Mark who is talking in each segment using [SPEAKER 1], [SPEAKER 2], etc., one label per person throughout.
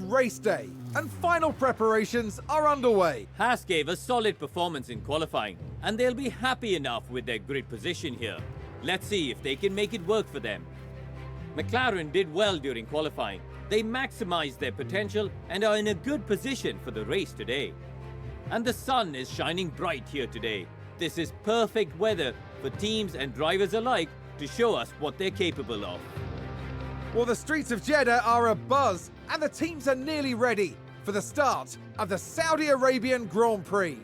[SPEAKER 1] race day, and final preparations are underway.
[SPEAKER 2] Haas gave a solid performance in qualifying, and they'll be happy enough with their grid position here. Let's see if they can make it work for them. McLaren did well during qualifying. They maximized their potential and are in a good position for the race today. And the sun is shining bright here today. This is perfect weather for teams and drivers alike to show us what they're capable of.
[SPEAKER 1] Well, the streets of Jeddah are abuzz, and the teams are nearly ready for the start of the Saudi Arabian Grand Prix.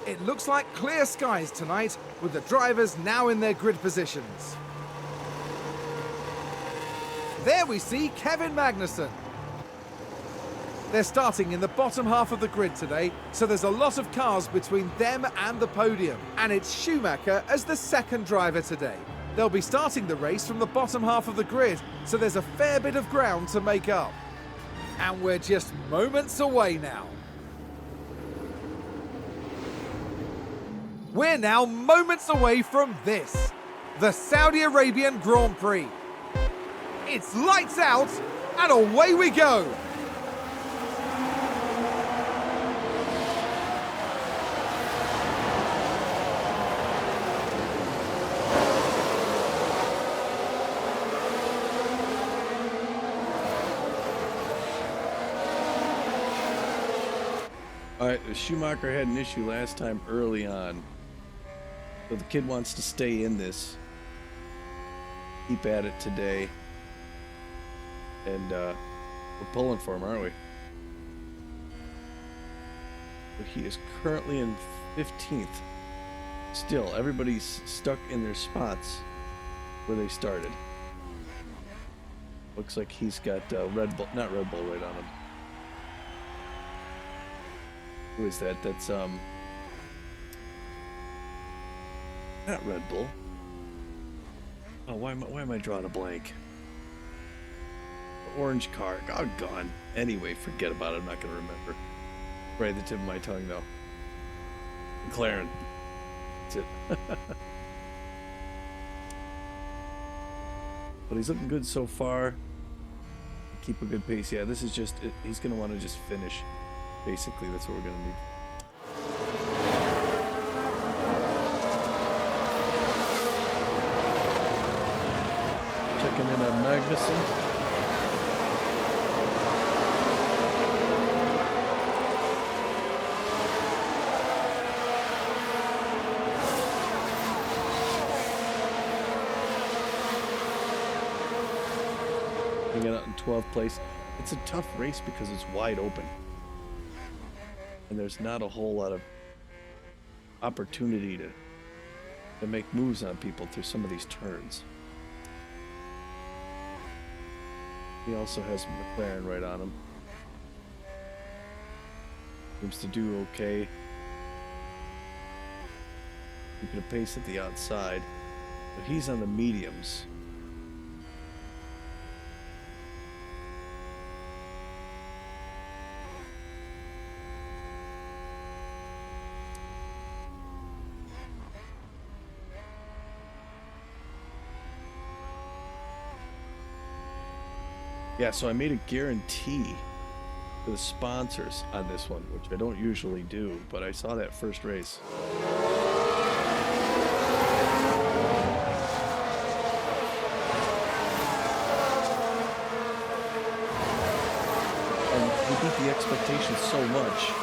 [SPEAKER 1] It looks like clear skies tonight, with the drivers now in their grid positions. There we see Kevin Magnussen. They're starting in the bottom half of the grid today, so there's a lot of cars between them and the podium. And it's Schumacher as the second driver today. They'll be starting the race from the bottom half of the grid, so there's a fair bit of ground to make up. And we're just moments away now. We're now moments away from this, the Saudi Arabian Grand Prix. It's lights out, and away we go.
[SPEAKER 3] All right, Schumacher had an issue last time early on. So the kid wants to stay in this. Keep at it today. And we're pulling for him, aren't we? But he is currently in 15th. Still, everybody's stuck in their spots where they started. Looks like he's got Red Bull, not Red Bull, right on him. Who is that? That's not Red Bull. Oh, why am I drawing a blank? The orange car. Oh, gone. Anyway, forget about it. I'm not gonna remember. Right at the tip of my tongue, though. McLaren. That's it. But he's looking good so far. Keep a good pace. Yeah, this is just. He's gonna want to just finish. Basically, that's what we're going to need. Checking in on Magnussen. Hanging out in 12th place. It's a tough race because it's wide open. And there's not a whole lot of opportunity to make moves on people through some of these turns. He also has McLaren right on him. Seems to do okay. Keeping a pace at the outside. But he's on the mediums. Yeah, so I made a guarantee to the sponsors on this one, which I don't usually do, but I saw that first race. And he beat the expectations so much.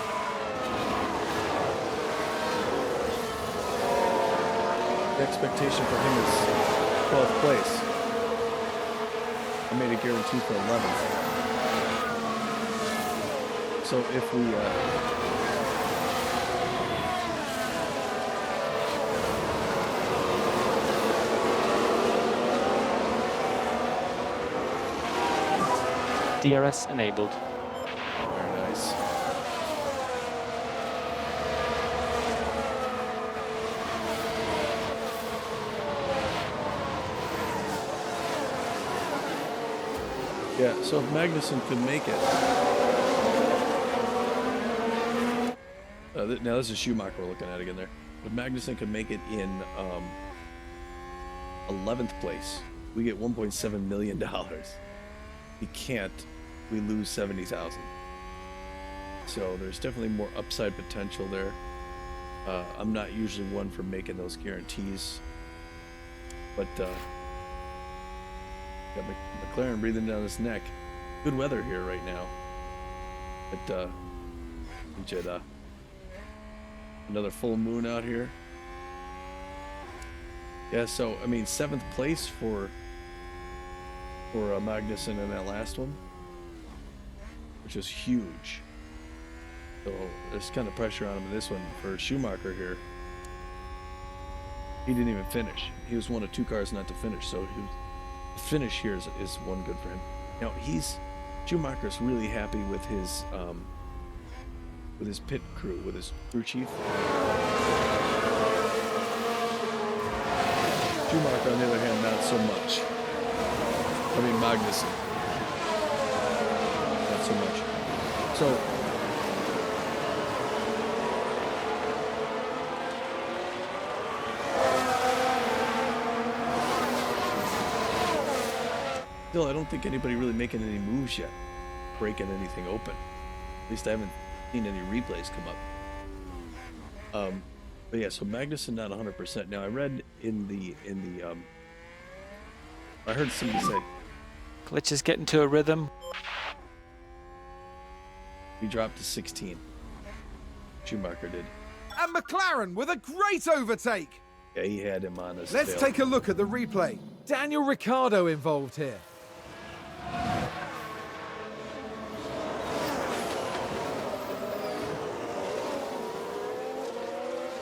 [SPEAKER 3] The expectation for him is 12th place. I made a guarantee for 11th. So if we
[SPEAKER 4] DRS enabled.
[SPEAKER 3] Very nice. Yeah, so if Magnussen could make it. Now this is Schumacher we're looking at again there. If Magnussen could make it in 11th place, we get $1.7 million. he can't, we lose 70,000. So there's definitely more upside potential there. I'm not usually one for making those guarantees, but got McLaren breathing down his neck. Good weather here right now. But we get another full moon out here. Yeah, so I mean, 7th place for Magnussen in that last one, which is huge. So there's kind of pressure on him in this one. For Schumacher here, he didn't even finish. He was one of 2 cars not to finish, so the finish here is one good for him. Now Schumacher's really happy with his pit crew, with his crew chief. Schumacher, on the other hand, not so much. I mean, Magnussen, not so much. So still, I don't think anybody really making any moves yet, breaking anything open. At least I haven't seen any replays come up. But yeah, so Magnussen not 100%. Now I read in the I heard somebody say
[SPEAKER 4] Glitch is getting to a rhythm.
[SPEAKER 3] he dropped to 16. Schumacher did.
[SPEAKER 1] And McLaren with a great overtake.
[SPEAKER 3] Yeah, he had him on his
[SPEAKER 1] Let's
[SPEAKER 3] tail.
[SPEAKER 1] take a look at the replay. Daniel Ricciardo involved here.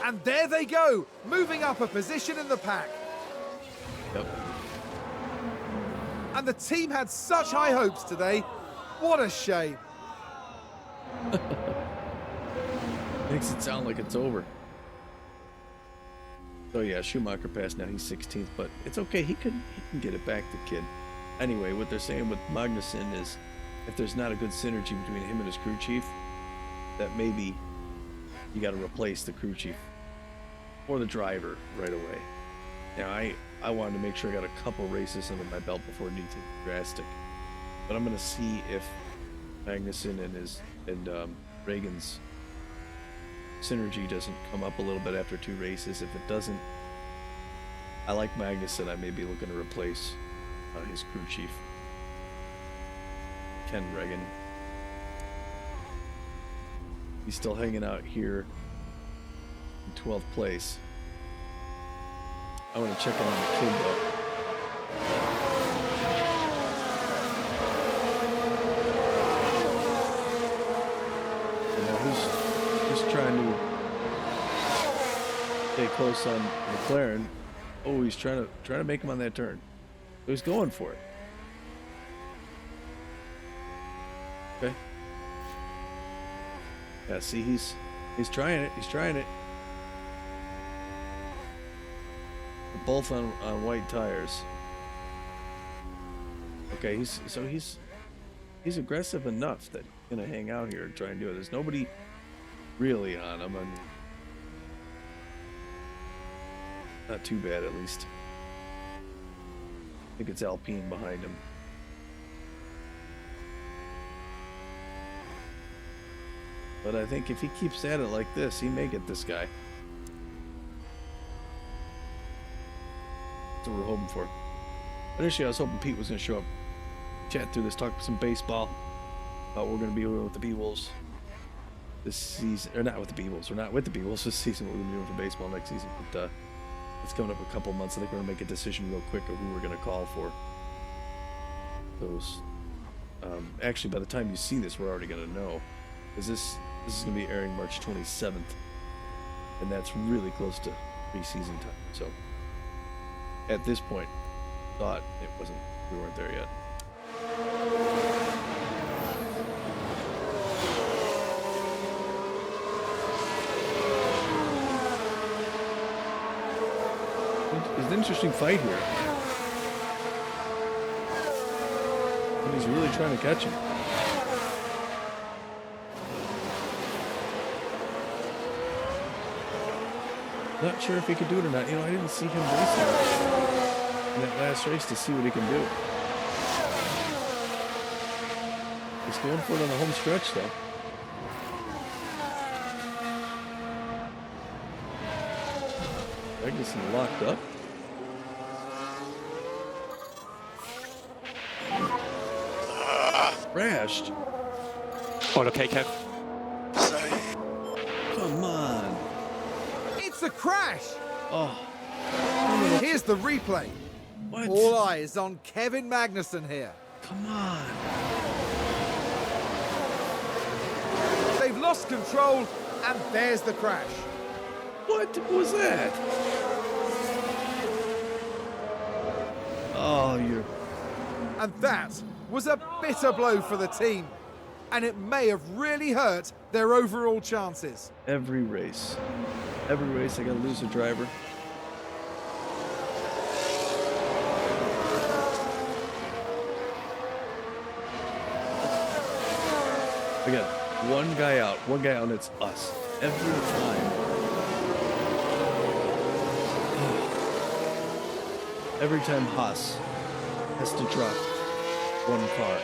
[SPEAKER 1] And there they go, moving up a position in the pack.
[SPEAKER 3] Yep.
[SPEAKER 1] And the team had such high hopes today. What a shame.
[SPEAKER 3] Makes it sound like it's over. So yeah, Schumacher passed now. He's 16th, but it's okay. He can get it back, the kid. Anyway, what they're saying with Magnussen is, if there's not a good synergy between him and his crew chief, that maybe you got to replace the crew chief or the driver right away. Now, I wanted to make sure I got a couple races under my belt before anything drastic, but I'm going to see if Magnussen and Reagan's synergy doesn't come up a little bit after 2 races. If it doesn't, I like Magnussen. I may be looking to replace his crew chief, Ken Reagan. He's still hanging out here in 12th place. I want to check in on the kid though. You know, who's trying to stay close on McLaren. Oh, he's trying to make him on that turn. So he's going for it. Okay. Yeah, see, he's trying it. He's trying it. They're both on white tires. Okay, he's aggressive enough that he's gonna hang out here and try and do it. There's nobody really on him. I mean, not too bad, at least. I think it's Alpine behind him. But I think if he keeps at it like this, he may get this guy. That's what we're hoping for. Initially, I was hoping Pete was going to show up, chat through this, talk some baseball. We're going to be with the B-Wolves this season. Or not with the B-Wolves. We're not with the B-Wolves this season. We're going to be doing for baseball next season. But it's coming up a couple months. I think we're going to make a decision real quick of who we're going to call for those. Actually, by the time you see this, we're already going to know. Because this is going to be airing March 27th. And that's really close to preseason time. So, at this point, thought we weren't there yet. It's an interesting fight here. And he's really trying to catch him. Not sure if he could do it or not. You know, I didn't see him racing in that last race to see what he can do. He's going for it on the home stretch, though. Magnussen locked up. Crashed.
[SPEAKER 4] All okay, Kev?
[SPEAKER 3] Come on.
[SPEAKER 1] It's a crash!
[SPEAKER 3] Oh.
[SPEAKER 1] Here's the replay.
[SPEAKER 3] What?
[SPEAKER 1] All eyes on Kevin Magnussen here.
[SPEAKER 3] Come on.
[SPEAKER 1] They've lost control, and there's the crash.
[SPEAKER 3] What was that? Oh, you're...
[SPEAKER 1] And that was a bitter blow for the team. And it may have really hurt their overall chances.
[SPEAKER 3] Every race I gotta lose a driver. I got one guy out, and it's us. Every time. Every time Haas has to drop one car.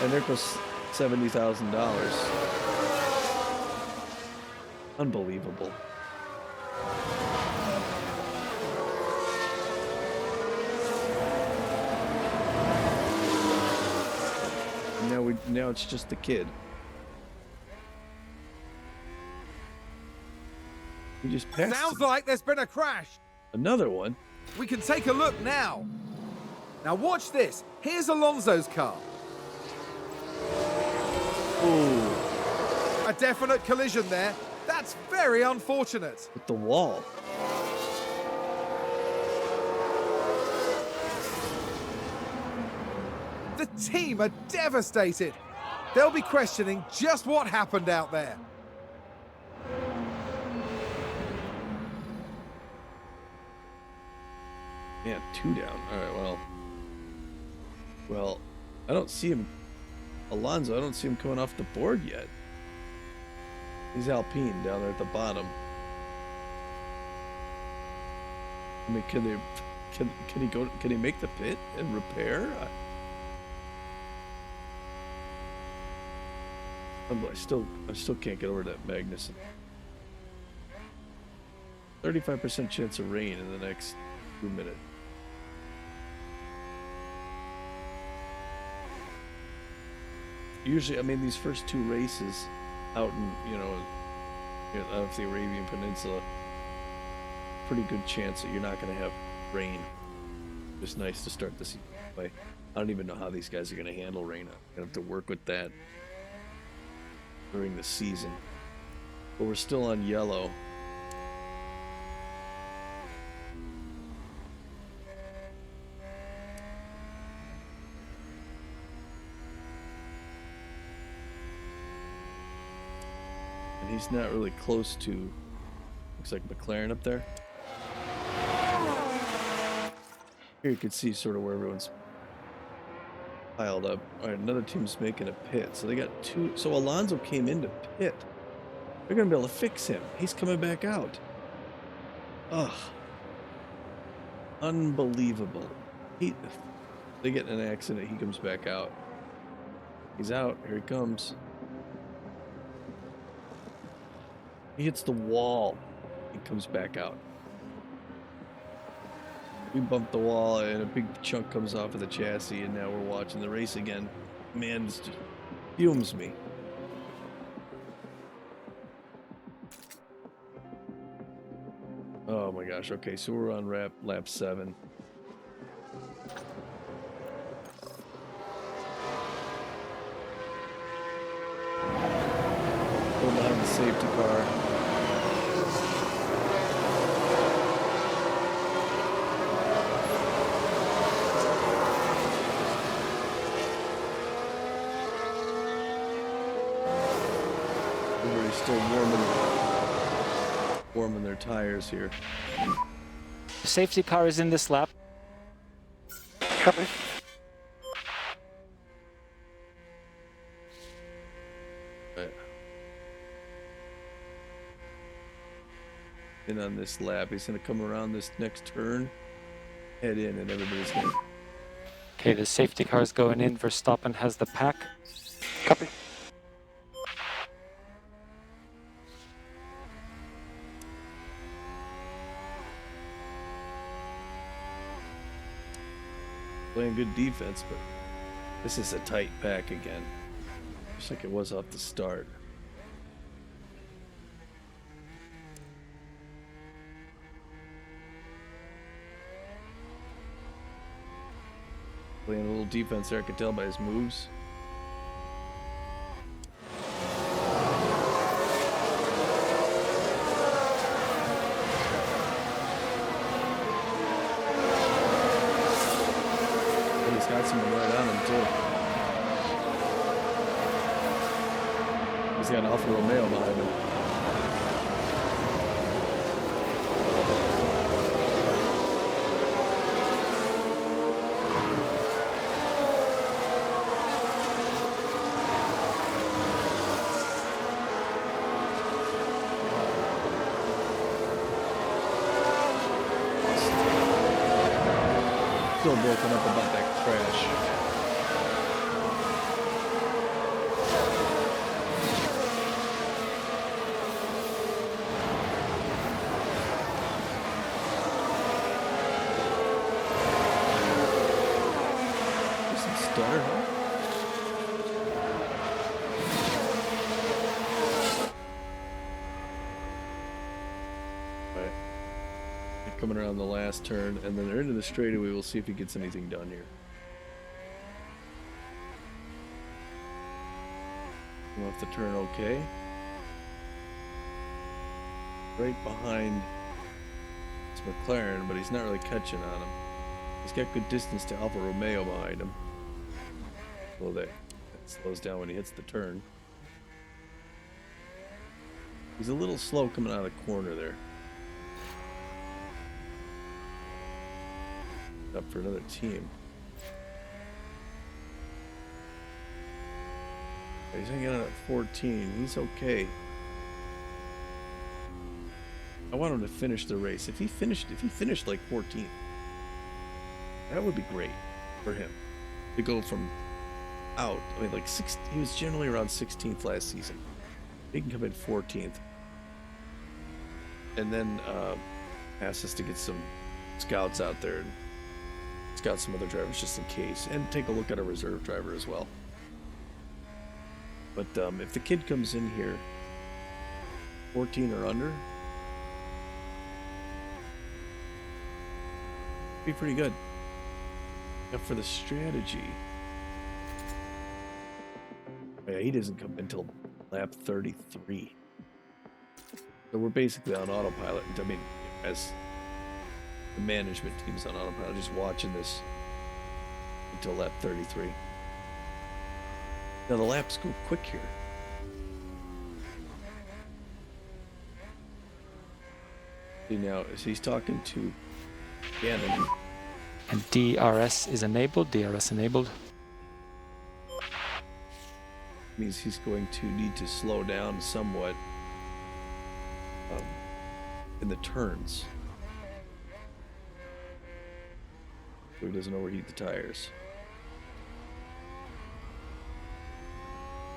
[SPEAKER 3] And there goes $70,000. Unbelievable. And now it's just the kid. We just passed.
[SPEAKER 1] Sounds like there's been a crash.
[SPEAKER 3] Another one.
[SPEAKER 1] We can take a look now. Now watch this. Here's Alonso's car.
[SPEAKER 3] Ooh,
[SPEAKER 1] A definite collision there. That's very unfortunate.
[SPEAKER 3] with the wall.
[SPEAKER 1] The team are devastated. They'll be questioning just what happened out there.
[SPEAKER 3] Yeah, 2 down. All right, well, I don't see him. Alonso, I don't see him coming off the board yet. He's Alpine down there at the bottom. I mean, can he go? Can he make the pit and repair? I still can't get over that Magnussen. 35% chance of rain in the next 2 minutes. Usually, I mean, these first 2 races out in, off the Arabian Peninsula, pretty good chance that you're not going to have rain. It's nice to start the season. I don't even know how these guys are going to handle rain. I'm going to have to work with that during the season. But we're still on yellow. And he's not really close to, looks like McLaren up there. Here you can see sort of where everyone's piled up. All right, another team's making a pit. So they got 2. So Alonso came into pit. They're going to be able to fix him. He's coming back out. Ugh. Unbelievable. They get in an accident. He comes back out. He's out. Here he comes. He hits the wall. He comes back out. We bumped the wall and a big chunk comes off of the chassis, and now we're watching the race again. Man, this just fumes me. Oh my gosh. Okay, so we're on lap 7. Go behind the safety car. Everybody's still warming their tires here.
[SPEAKER 4] The safety car is in this lap.
[SPEAKER 5] Copy.
[SPEAKER 3] In on this lap, he's going to come around this next turn, head in, and everybody's going to...
[SPEAKER 4] Okay, the safety car is going in. Verstappen has the pack.
[SPEAKER 5] Copy.
[SPEAKER 3] Playing good defense, but this is a tight pack again. Just like it was off the start. Playing a little defense there, I could tell by his moves. And he's got someone right on him too. He's got an Alfa Romeo behind him. Still broken up about that crash. Just some stutter, huh? Right. They're coming around the last turn, and then they're into the straightaway. We'll see if he gets anything done here. Come off the turn okay. Right behind it's McLaren, but he's not really catching on him. He's got good distance to Alfa Romeo behind him. Well, that slows down when he hits the turn. He's a little slow coming out of the corner there. Up for another team. He's hanging out at 14. He's okay. I want him to finish the race. If he finished like 14th, that would be great for him to go from out. I mean, like he was generally around 16th last season. He can come in 14th, and then ask us to get some scouts out there and scout some other drivers just in case, and take a look at a reserve driver as well. But if the kid comes in here 14 or under, be pretty good. Now for the strategy, yeah, he doesn't come until lap 33. So we're basically on autopilot. I mean, as the management team's on autopilot, just watching this until lap 33. Now the laps go quick here. See now, as he's talking to Gannon.
[SPEAKER 4] And DRS is enabled. DRS enabled.
[SPEAKER 3] Means he's going to need to slow down somewhat in the turns, so he doesn't overheat the tires.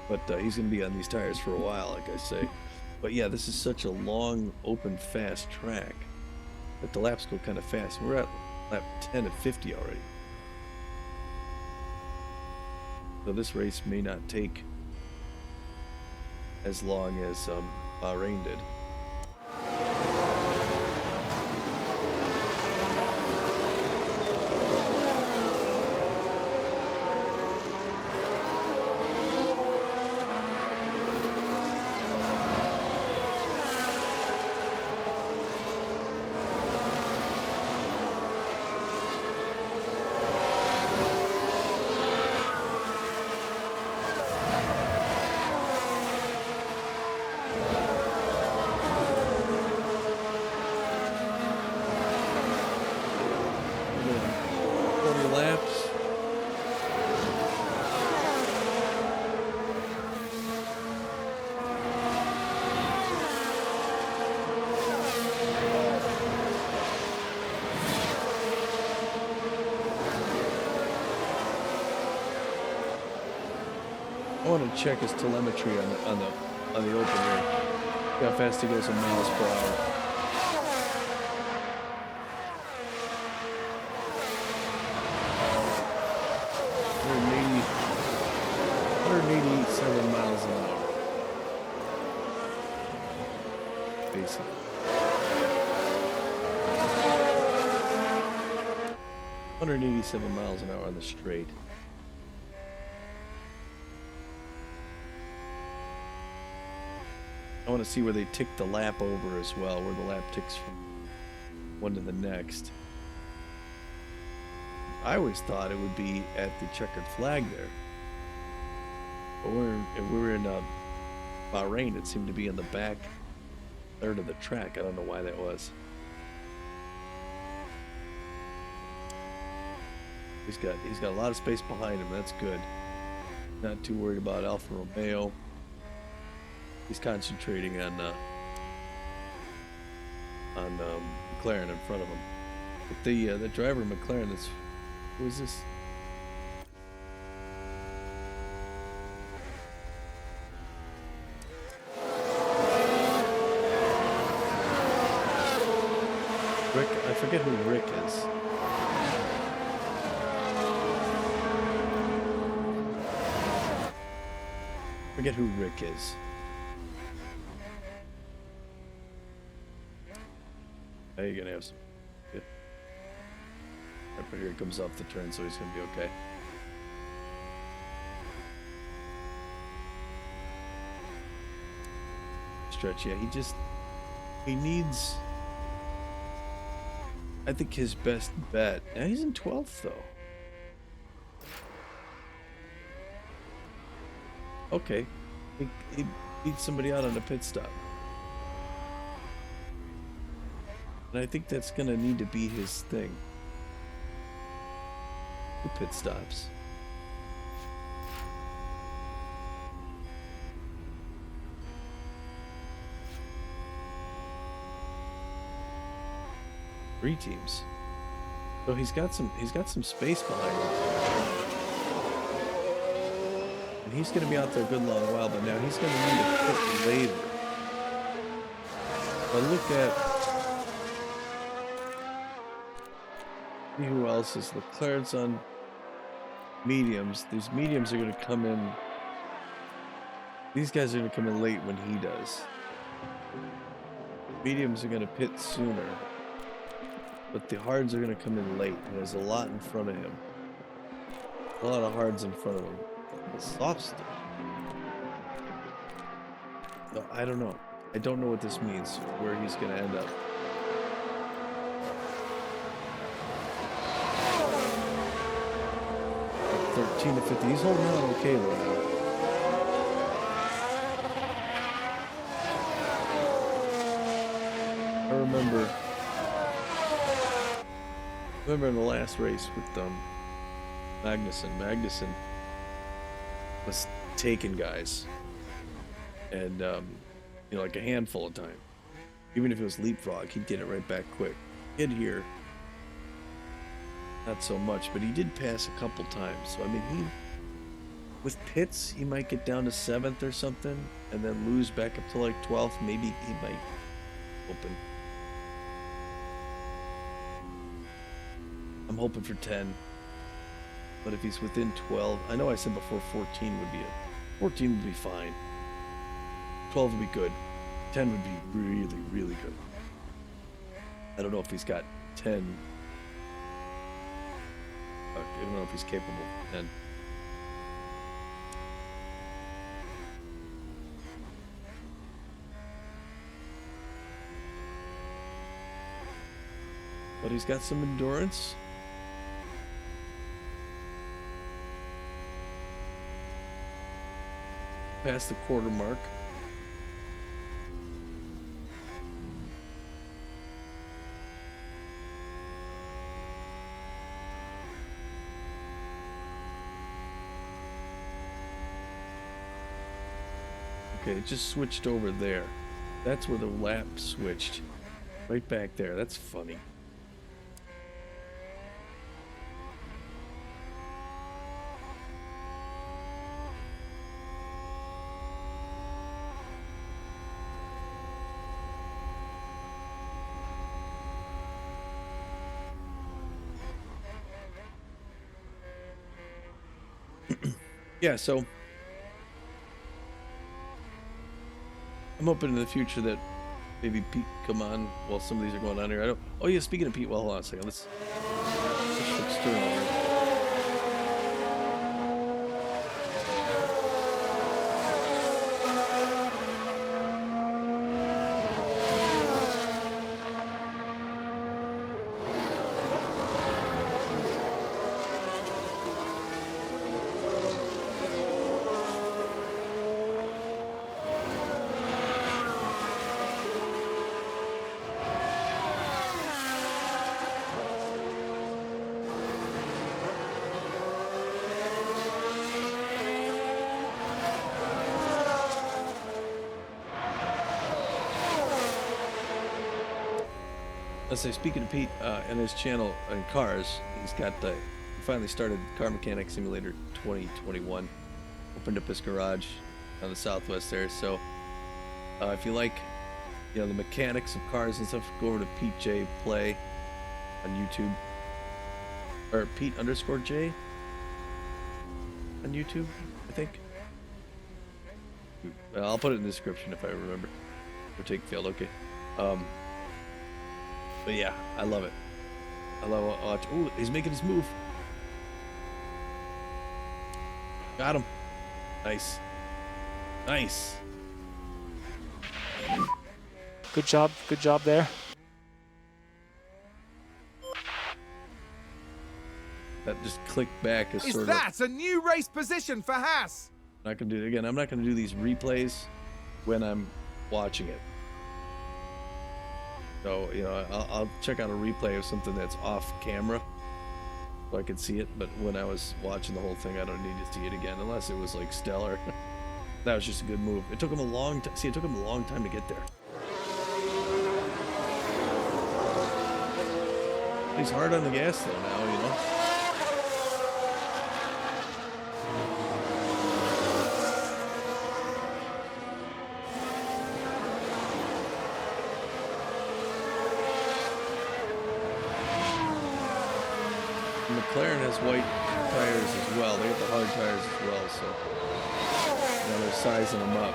[SPEAKER 3] But he's going to be on these tires for a while, like I say. But yeah, this is such a long, open, fast track that the laps go kind of fast. We're at lap 10 of 50 already. So this race may not take as long as Bahrain did. I want to check his telemetry on the open here. See how fast he goes in miles per hour. $187 miles an hour. Basically. 187 miles an hour on the straight. I want to see where they tick the lap over as well, where the lap ticks from one to the next. I always thought it would be at the checkered flag there. But we were in Bahrain. It seemed to be in the back third of the track. I don't know why that was. He's got a lot of space behind him. That's good. Not too worried about Alfa Romeo. He's concentrating on McLaren in front of him. But the driver of McLaren, who is this? Rick, I forget who Rick is. Forget who Rick is. Now you're gonna have some. Good. Right, but here he comes off the turn, so he's gonna be okay. Stretch, yeah, he needs. I think his best bet. Now he's in 12th though. Okay, he beat somebody out on a pit stop. And I think that's gonna need to be his thing. The pit stops. Three teams. So he's got some space behind him. And he's gonna be out there a good long while, but now he's gonna need to pit later. But look at see who else is Leclerc's on mediums. These mediums are gonna come in. These guys are gonna come in late when he does. Mediums are gonna pit sooner. But the hards are going to come in late. And there's a lot in front of him. A lot of hards in front of him. The softs. So I don't know. I don't know what this means. Where he's going to end up. Like 13 to 50. He's holding out okay though now. I remember in the last race with Magnussen was taking guys and like a handful of time. Even if it was leapfrog, he'd get it right back quick. Hit here, not so much, but he did pass a couple times. So I mean, with pits, he might get down to 7th or something, and then lose back up to like 12th. Maybe he might open. I'm hoping for 10, but if he's within 12, I know I said before 14 would be 14 would be fine. 12 would be good. 10 would be really, really good. I don't know if he's got 10. I don't know if he's capable of 10. But he's got some endurance. Past the quarter mark. Okay, it just switched over there. That's where the lap switched. Right back there. That's funny. yeah, so I'm hoping in the future that maybe Pete come on while some of these are going on here. I don't. Oh yeah, speaking of Pete, well, hold on a second. Let's fix external here. Let's say, speaking of Pete and his channel on cars, he's got he finally started Car Mechanic Simulator 2021. Opened up his garage on the southwest there. So if you like, the mechanics of cars and stuff, go over to Pete J Play on YouTube, or Pete_J on YouTube, I think. I'll put it in the description if I remember. Or take failed. Okay. But yeah, I love it. I love watch. Ooh, he's making his move. Got him. Nice. Nice.
[SPEAKER 4] Good job there.
[SPEAKER 3] That just clicked back as
[SPEAKER 1] Is
[SPEAKER 3] sort of.
[SPEAKER 1] that a new race position for Haas?
[SPEAKER 3] Not gonna do it again. I'm not gonna do these replays when I'm watching it. So I'll check out a replay of something that's off camera, so I can see it. But when I was watching the whole thing, I don't need to see it again unless it was like stellar. That was just a good move. It took him a long time. See, it took him a long time to get there. He's hard on the gas though now, McLaren has white tires as well. They got the hard tires as well, so they're sizing them up.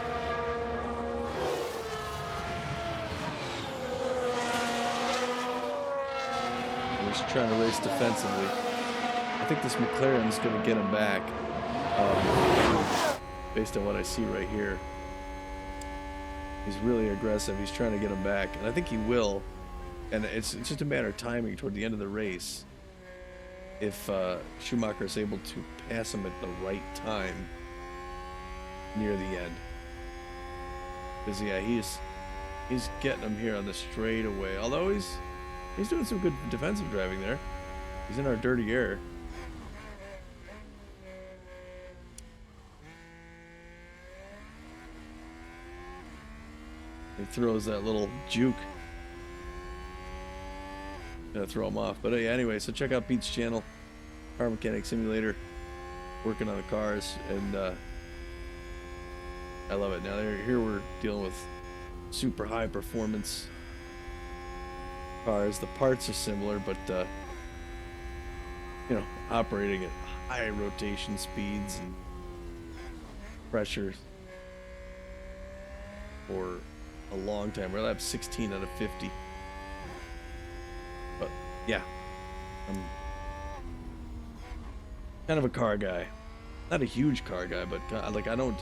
[SPEAKER 3] They're just trying to race defensively. I think this McLaren's going to get him back, based on what I see right here. He's really aggressive. He's trying to get him back, and I think he will. And it's just a matter of timing toward the end of the race. If Schumacher is able to pass him at the right time near the end. Because yeah, he's getting him here on the straightaway. Although he's doing some good defensive driving there. He's in our dirty air. He throws that little juke. Gonna throw him off. But yeah, anyway, so check out Pete's channel, Car Mechanic Simulator, working on the cars, and I love it. Now here we're dealing with super high performance cars. The parts are similar, but operating at high rotation speeds and pressure for a long time. We're lap 16 out of 50. But yeah, I'm kind of a car guy. Not a huge car guy, but like I don't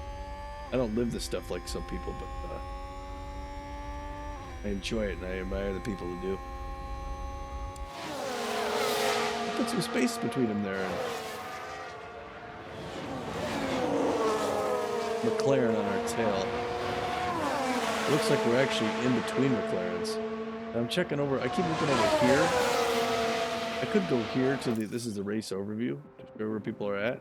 [SPEAKER 3] live this stuff like some people, but I enjoy it and I admire the people who do. Put some space between them there. And McLaren on our tail. It looks like we're actually in between McLarens. I'm checking over. I keep looking over here. I could go here to this is the race overview to show where people are at.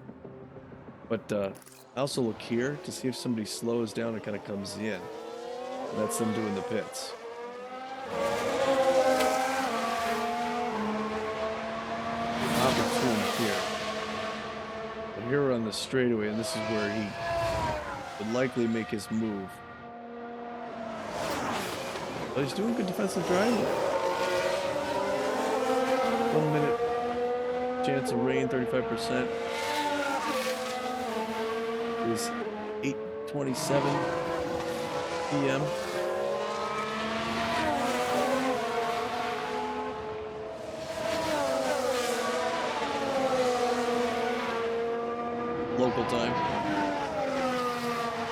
[SPEAKER 3] But I also look here to see if somebody slows down and kind of comes in. And that's them doing the pits. Opportune here. But here we're on the straightaway, and this is where he would likely make his move. But he's doing good defensive driving. 1 minute chance of rain, 35%. is 8:27 p.m. Local time.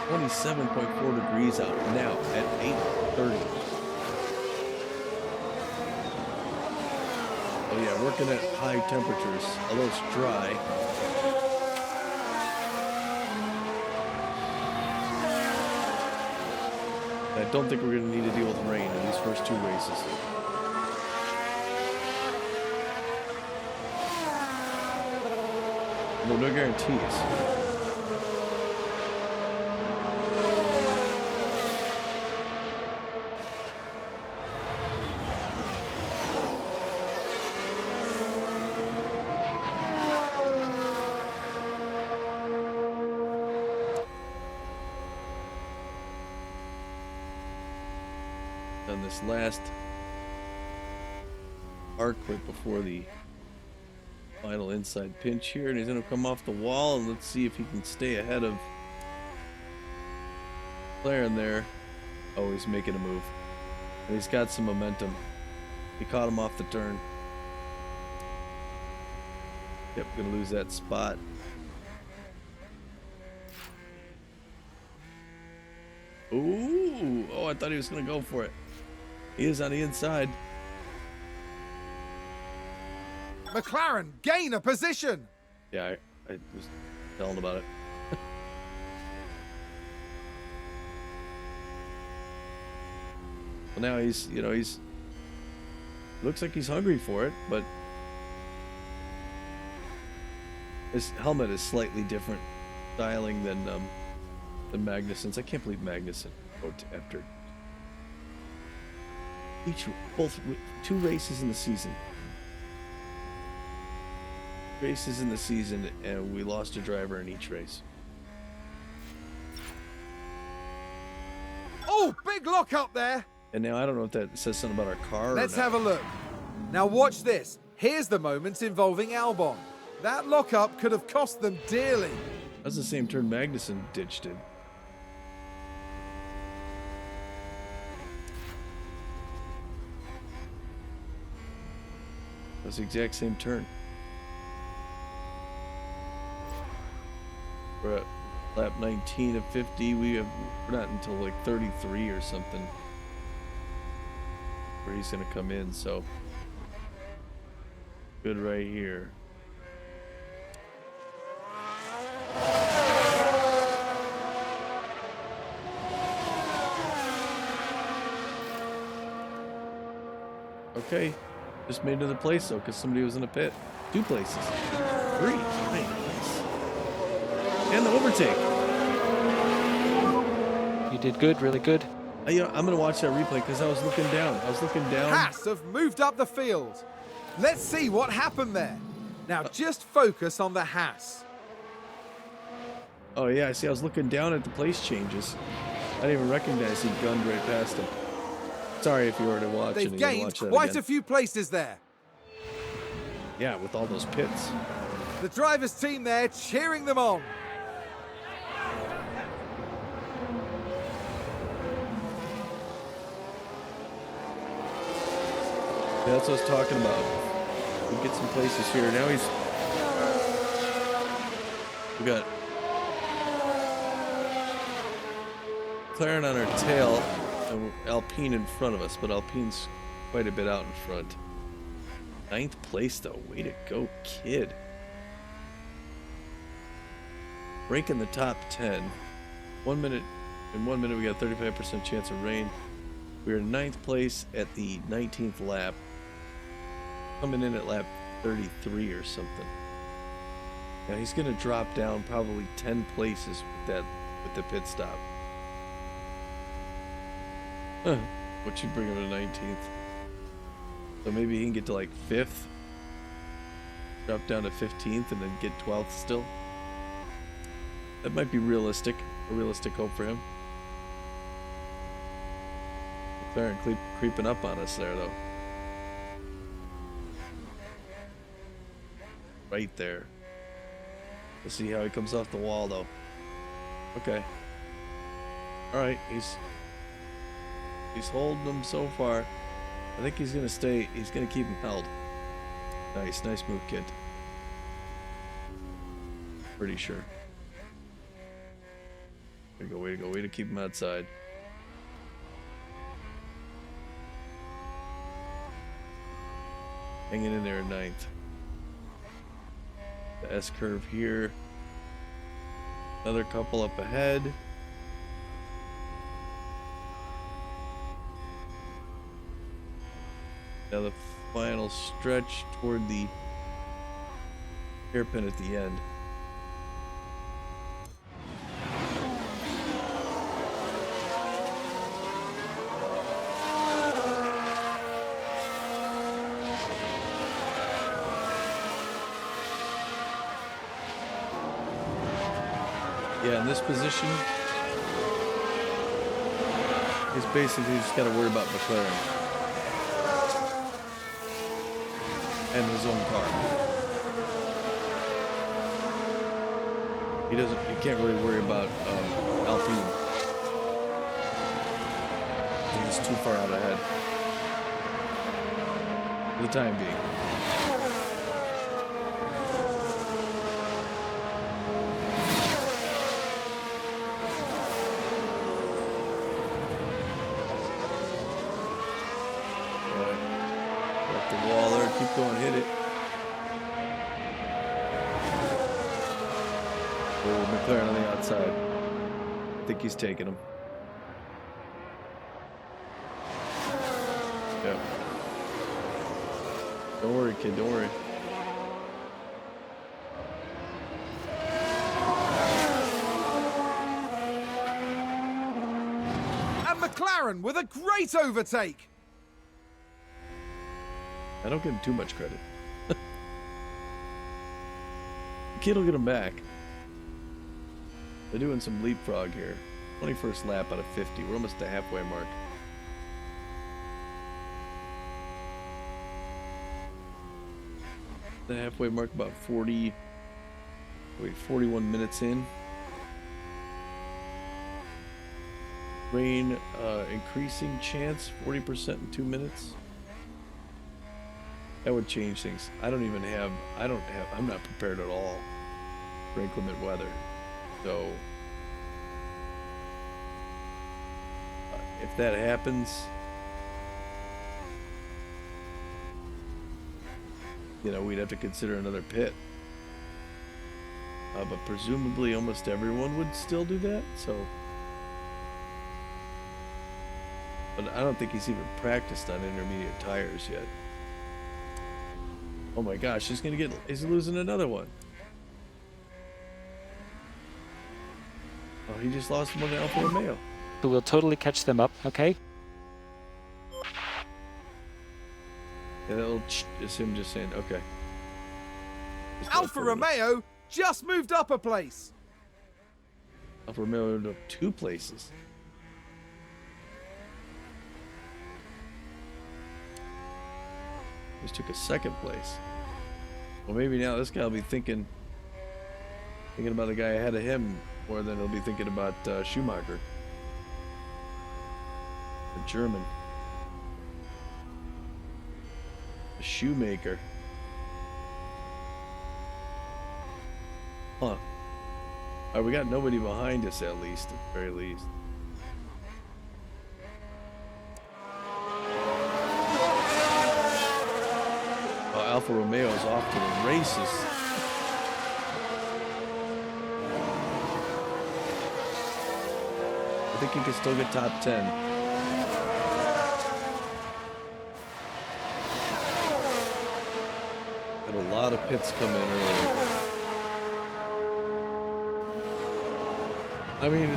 [SPEAKER 3] 27.4 degrees out now at 8:30. Oh yeah, working at high temperatures, although it's dry. I don't think we're going to need to deal with rain in these first two races. No guarantees. On this last arc right before the final inside pinch here, and he's going to come off the wall, and let's see if he can stay ahead of McLaren there. Oh, he's making a move, and he's got some momentum. He caught him off the turn. Yep, gonna lose that spot. Ooh, oh, I thought he was gonna go for it. He is on the inside.
[SPEAKER 1] McLaren gain a position.
[SPEAKER 3] Yeah, I was telling about it. Well, now he's looks like he's hungry for it, but his helmet is slightly different styling than Magnussen's. I can't believe Magnussen after both two races in the season. And we lost a driver in each race.
[SPEAKER 1] Oh, big lock up there.
[SPEAKER 3] And now I don't know if that says something about our car.
[SPEAKER 1] Let's have a look. Now watch this. Here's the moment involving Albon. That lockup could have cost them dearly.
[SPEAKER 3] That's the same turn Magnussen ditched in. That's the exact same turn. We're at lap 19 of 50. We're not until like 33 or something where he's going to come in, so good right here. Okay, just made another place though, because somebody was in a pit. Two places. Three. Nice. And the overtake.
[SPEAKER 4] You did good, really good.
[SPEAKER 3] I'm going to watch that replay because I was looking down.
[SPEAKER 1] Haas have moved up the field. Let's see what happened there. Now just focus on the Haas.
[SPEAKER 3] Oh yeah, I see. I was looking down at the place changes. I didn't even recognize he gunned right past him. Sorry if you already watched.
[SPEAKER 1] They've gained quite a few places there.
[SPEAKER 3] Yeah, with all those pits.
[SPEAKER 1] The driver's team there cheering them on.
[SPEAKER 3] Yeah, that's what I was talking about. We get some places here. Now we got McLaren on our tail and Alpine in front of us, but Alpine's quite a bit out in front. 9th place though. Way to go, kid. Breaking the top 10. 1 minute. In 1 minute we got a 35% chance of rain. We are 9th place at the 19th lap. Coming in at lap 33 or something. Now he's going to drop down probably 10 places with the pit stop. What should bring him to 19th? So maybe he can get to like 5th. Drop down to 15th and then get 12th still. That might be realistic. A realistic hope for him. McLaren creeping up on us there though. Right there. Let's see how he comes off the wall though. Okay. All right, he's holding them so far. I think he's gonna stay. He's gonna keep him held. Nice move, kid. Pretty sure. Way to keep him outside. Hanging in there at 9th. The S curve here. Another couple up ahead. Now the final stretch toward the hairpin at the end. Yeah, in this position, he's basically just got to worry about McLaren and his own car. He can't really worry about Alpine. He's too far out ahead for the time being. Keep going, hit it. Oh, McLaren on the outside. I think he's taking him. Yeah. Don't worry, kid, don't worry.
[SPEAKER 1] And McLaren with a great overtake.
[SPEAKER 3] I don't give him too much credit. The kid will get him back. They're doing some leapfrog here. 21st lap out of 50. We're almost at the halfway mark. The halfway mark about 41 minutes in. Rain increasing chance, 40% in 2 minutes. That would change things. I'm not prepared at all for inclement weather. So, if that happens, we'd have to consider another pit. But presumably almost everyone would still do that, so. But I don't think he's even practiced on intermediate tires yet. Oh my gosh, he's losing another one. Oh, he just lost one to Alfa Romeo.
[SPEAKER 4] So we'll totally catch them up, okay?
[SPEAKER 3] Yeah, it's him just saying, okay.
[SPEAKER 1] Alfa Romeo just moved up a place.
[SPEAKER 3] Alfa Romeo moved up 2 places. Just took a 2nd place. Well, maybe now this guy will be thinking about the guy ahead of him more than he'll be thinking about Schumacher, the German, the shoemaker. Huh. All right, we got nobody behind us at least, at the very least. Alfa Romeo is off to the races. I think he can still get top 10. Had a lot of pits come in early. I mean,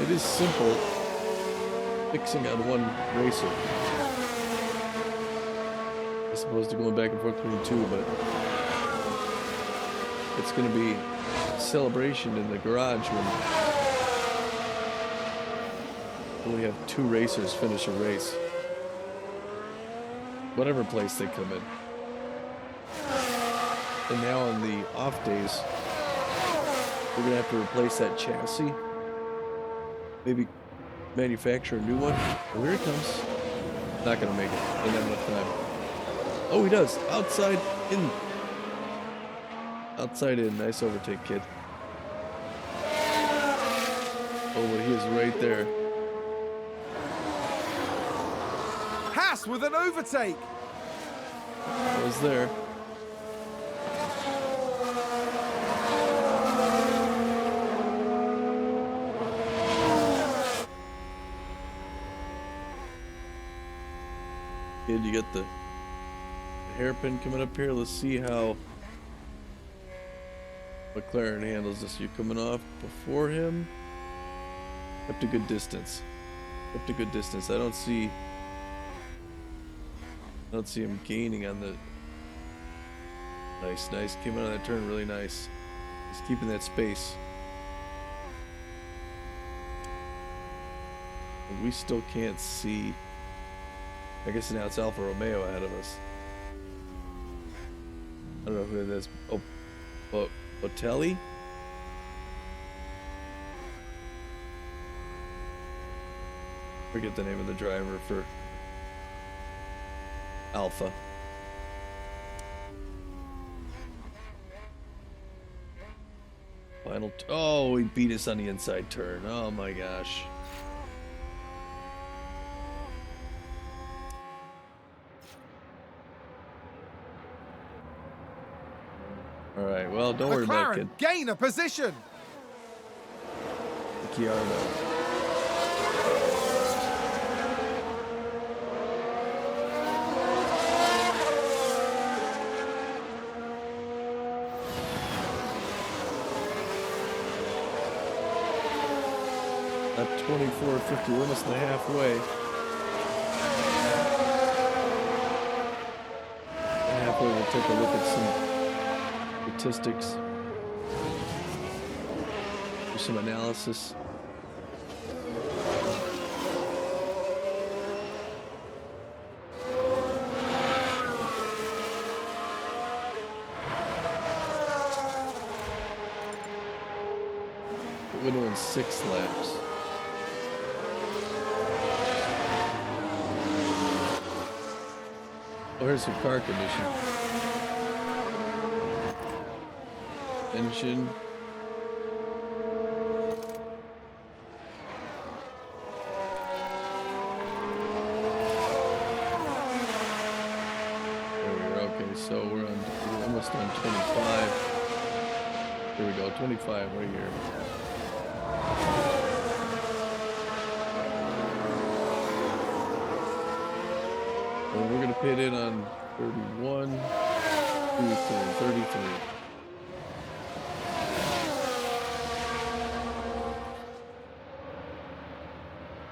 [SPEAKER 3] it is simple fixing on one racer. As opposed to going back and forth between 2, but it's going to be a celebration in the garage when we have 2 racers finish a race, whatever place they come in. And now on the off days, we're going to have to replace that chassis maybe manufacture a new one. Oh, here it comes. Not gonna make it. Doesn't have enough time. Oh, he does. Outside in. Outside in. Nice overtake, kid. Oh, but he is right there.
[SPEAKER 1] Haas with an overtake.
[SPEAKER 3] I was there. Kid, you got the hairpin coming up here. Let's see how McLaren handles this. You're coming off before him. Kept a good distance. Kept a good distance. I don't see him gaining on the. Nice. Came out of that turn really nice. He's keeping that space. But we still can't see. I guess now it's Alfa Romeo ahead of us. I don't know who it is. Oh, Botelli? Forget the name of the driver for Alpha. Oh, he beat us on the inside turn. Oh my gosh. All right, well, don't worry about it, kid.
[SPEAKER 1] McLaren gain a position.
[SPEAKER 3] Ricciardo. At 24.50, we're almost the halfway. Halfway, we'll take a look at some statistics. Do some analysis. We're doing 6 laps. Oh, here's some car condition. Engine. There we are. Okay, so we're almost on 25. Here we go, 25 right here. And we're gonna pit in on 31, 33.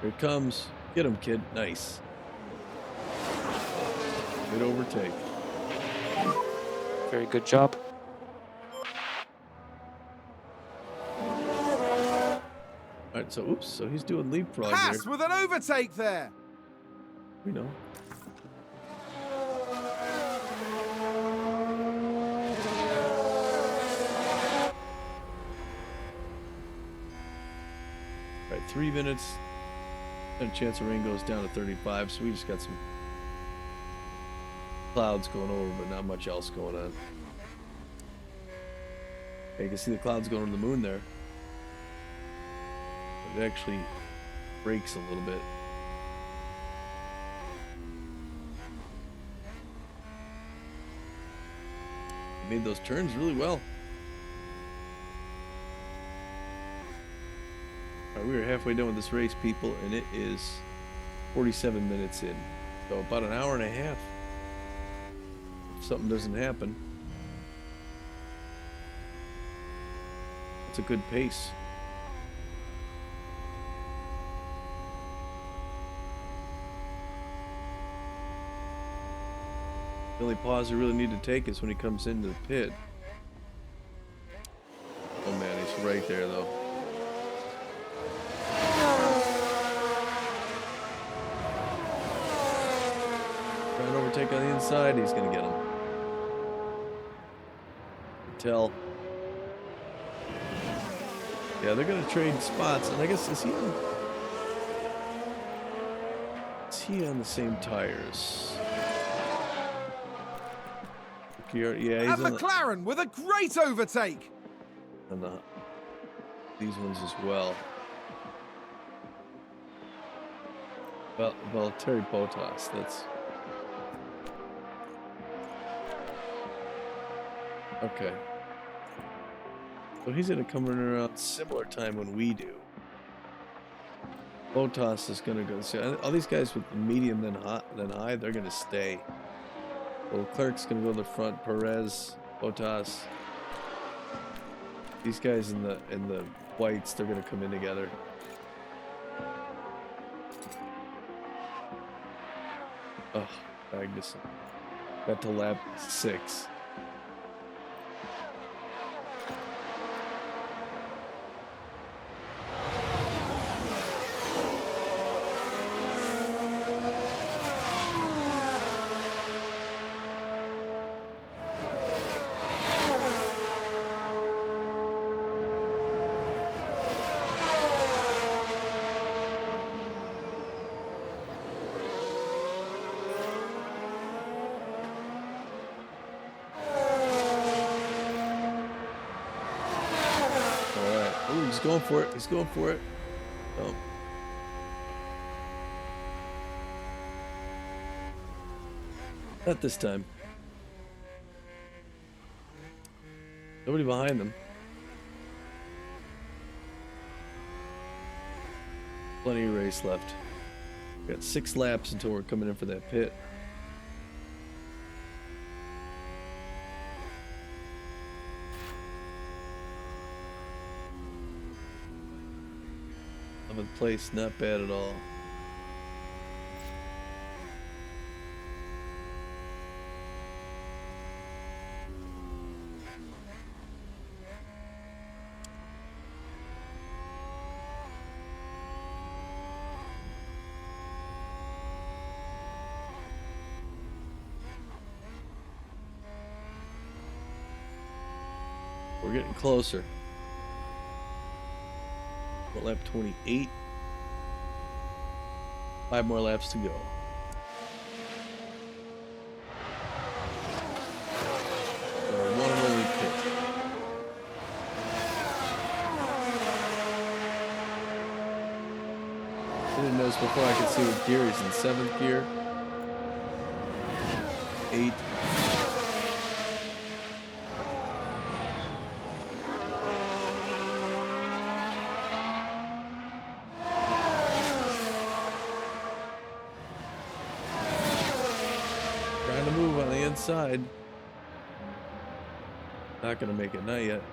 [SPEAKER 3] Here it comes. Get him, kid. Nice. Good overtake.
[SPEAKER 4] Very good job.
[SPEAKER 3] Alright, so oops, so he's doing leapfrog
[SPEAKER 1] Haas
[SPEAKER 3] there.
[SPEAKER 1] with an overtake there.
[SPEAKER 3] We know. Alright, 3 minutes. And a chance the rain goes down to 35, so we just got some clouds going over, but not much else going on. Okay, you can see the clouds going over the moon there. It actually breaks a little bit. It made those turns really well. All right, we are halfway done with this race, people, and it is 47 minutes in. So about an hour and a half. If something doesn't happen. It's a good pace. The only pause you really need to take is when he comes into the pit. Oh man, he's right there though. Trying to overtake on the inside, he's gonna get him. Tell. Yeah, they're gonna trade spots, and I guess is he on he on the same tires? Yeah, he's
[SPEAKER 1] And
[SPEAKER 3] on
[SPEAKER 1] McLaren with a great overtake.
[SPEAKER 3] these ones as well. Well, Terry Bottas, that's... Okay. So he's going to come in around similar time when we do. Bottas is going to go... See, all these guys with medium then high, they're going to stay. Well, Leclerc's going to go to the front. Perez, Bottas. These guys in the whites, they're going to come in together. Oh, Magnussen. Got to lap 6. He's going for it. He's going for it. Oh. Not this time. Nobody behind them. Plenty of race left. We've got 6 laps until we're coming in for that pit. Place, not bad at all. We're getting closer. We're lap 28. 5 more laps to go. One and only pit. I didn't notice before I could see what gear he's in. 7th gear. 8. Side. Not gonna make it, not yet.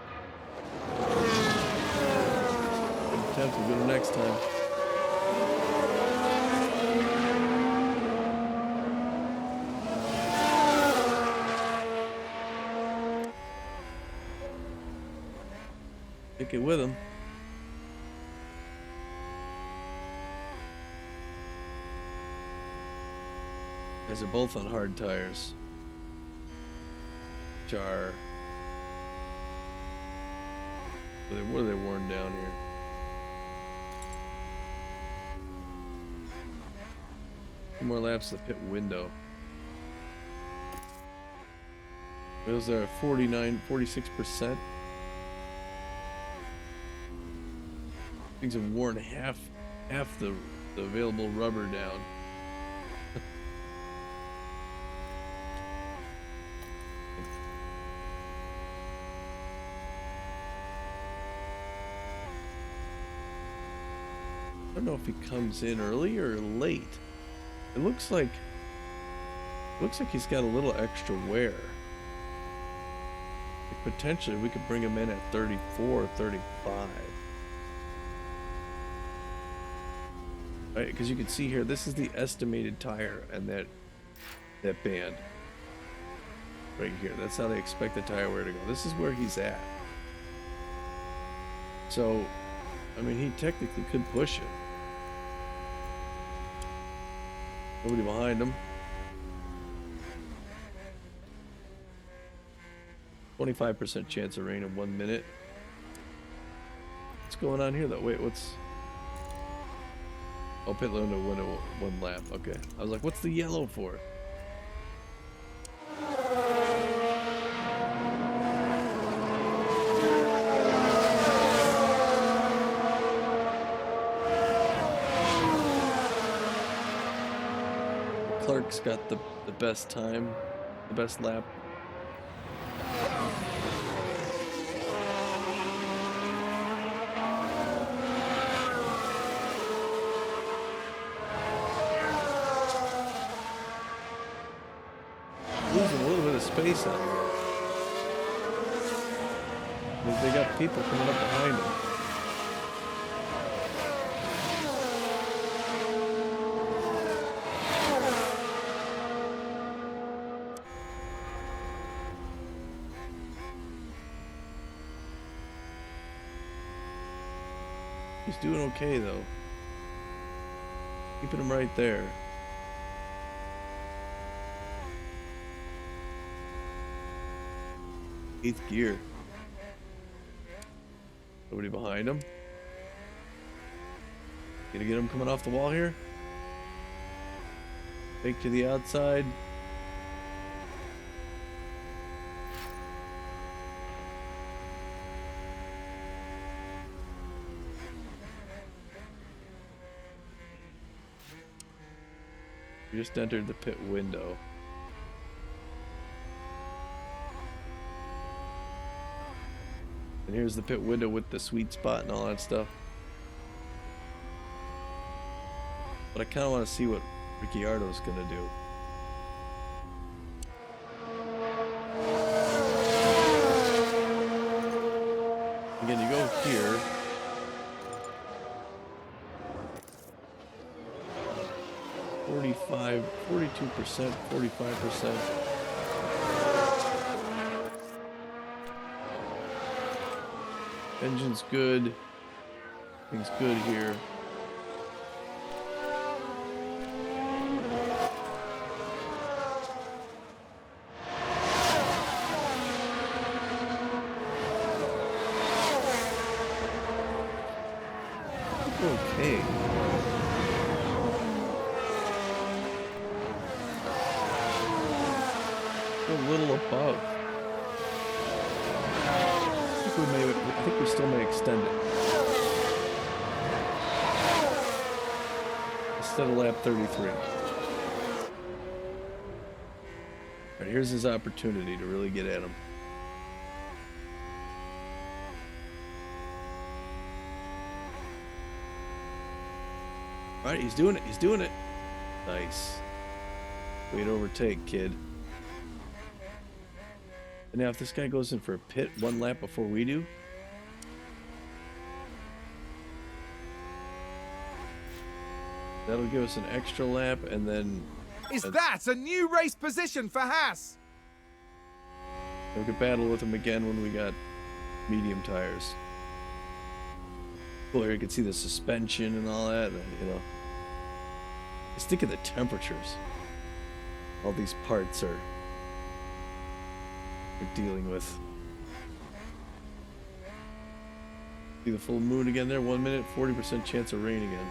[SPEAKER 3] Good attempt, we'll get him next time. Take it with him. Guys are both on hard tires. Are what are they worn down here? Two more laps of the pit window. Those are 46%. Things have worn half the available rubber down. I don't know if he comes in early or late. It looks like he's got a little extra wear. Like potentially we could bring him in at 34 or 35. Right, because you can see here, this is the estimated tire and that band. Right here. That's how they expect the tire wear to go. This is where he's at. So, I mean, he technically could push it. Nobody behind him. 25% chance of rain in 1 minute. What's going on here though? Wait, what's... Oh, pit window, one lap. Okay. I was like, what's the yellow for? Clark's got the best time, the best lap. Losing a little bit of space out here. Because they got people coming up behind them. He's doing okay though. Keeping him right there. Eighth gear. Nobody behind him. Gonna get him coming off the wall here. Take to the outside. We just entered the pit window. And here's the pit window with the sweet spot and all that stuff. But I kind of want to see what Ricciardo's going to do. Again, you go here. .45, 42%, 45%. Engine's good. Things good here. Okay. A little above. I think we still may extend it. Instead of lap 33. Alright, here's his opportunity to really get at him. Alright, he's doing it. He's doing it. Nice. Way to overtake, kid. And now if this guy goes in for a pit one lap before we do, that'll give us an extra lap, and then
[SPEAKER 1] Is that a new race position for Haas?
[SPEAKER 3] we could battle with him again when we got medium tires. Cool, here you can see the suspension and all that, you know. Just think of the temperatures. All these parts are we're dealing with. See the full moon again there, 1 minute, 40% chance of rain again.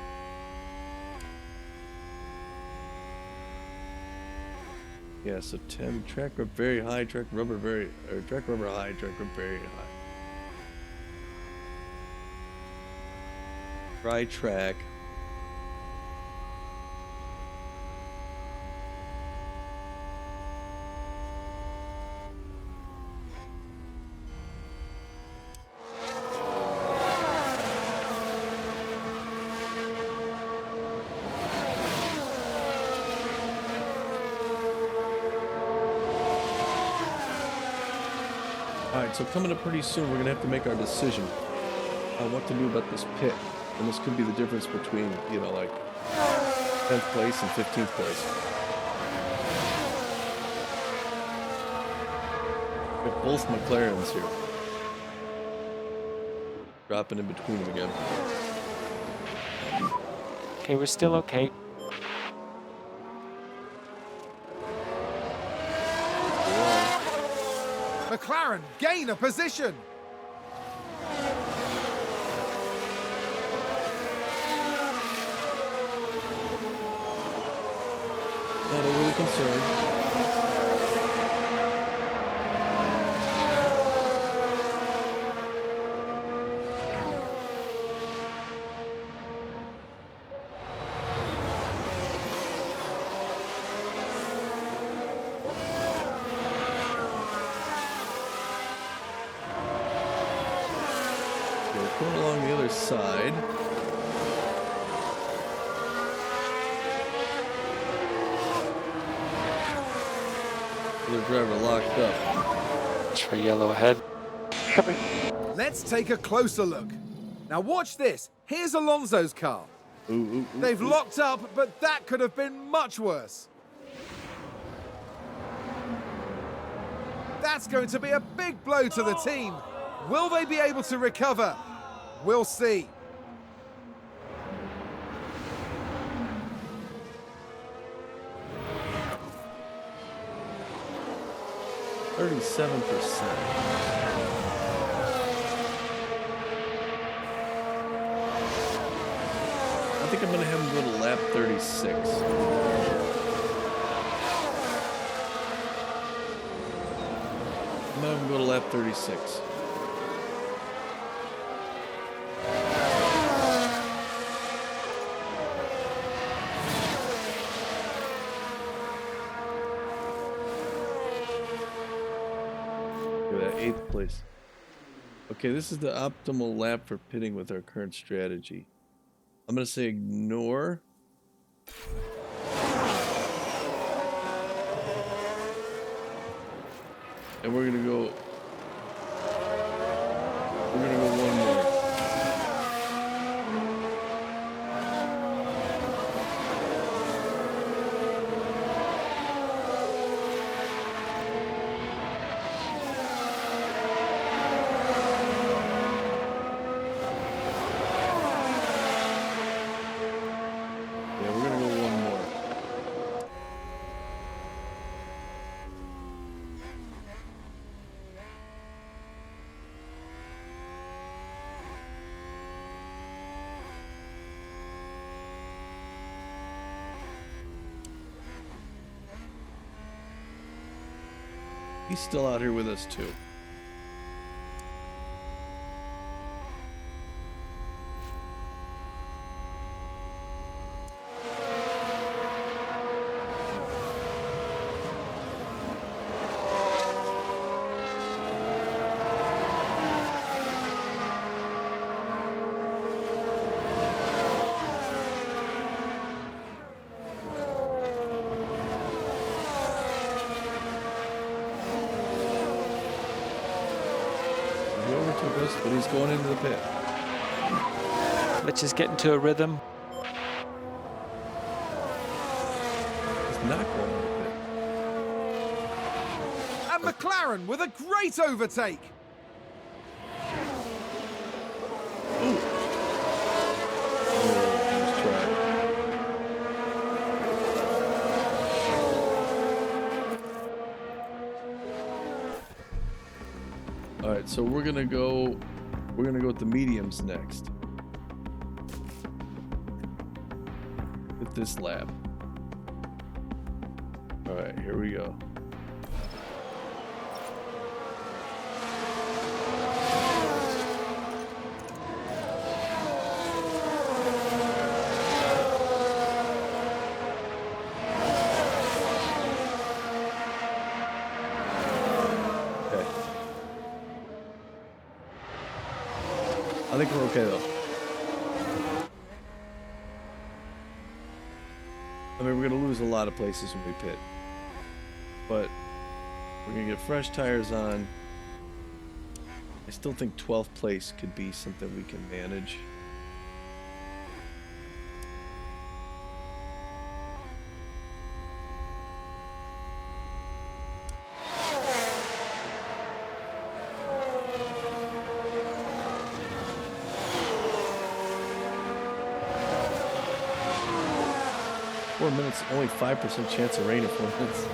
[SPEAKER 3] Yeah, so 10, track rubber very high, track rubber very, or track rubber high, track rubber very high. Dry track. Alright, so coming up pretty soon, we're going to have to make our decision on what to do about this pit. And this could be the difference between, you know, like 10th place and 15th place. We have both McLarens here. Dropping in between them again.
[SPEAKER 4] Okay, we're still okay.
[SPEAKER 1] McLaren gain a position.
[SPEAKER 3] concerned. Okay, going along the other side. Other driver locked up.
[SPEAKER 4] Watch for yellow ahead.
[SPEAKER 5] Copy.
[SPEAKER 1] Let's take a closer look. Now watch this. Here's Alonso's car. They've locked up, but that could have been much worse. That's going to be a big blow to the team. Will they be able to recover? We'll see.
[SPEAKER 3] $37%. I think I'm going to have him go to lap 36. I'm going to have him go to lap 36. Look at that, 8th place. Okay, this is the optimal lap for pitting with our current strategy. I'm going to say ignore. And we're going to go one more. Yeah, we're going to go one more. He's still out here with us too. He overtook us, but he's going into the pit.
[SPEAKER 4] Let's just get into a rhythm.
[SPEAKER 3] He's not going into the pit.
[SPEAKER 1] And McLaren with a great overtake.
[SPEAKER 3] Nice try. All right, so we're gonna go with the mediums next. With this lap. All right, here we go. Okay. I think we're okay though. I mean, we're gonna lose a lot of places when we pit, but we're gonna get fresh tires on. I still think 12th place could be something we can manage. Four minutes, only 5% chance of rain in 4 minutes.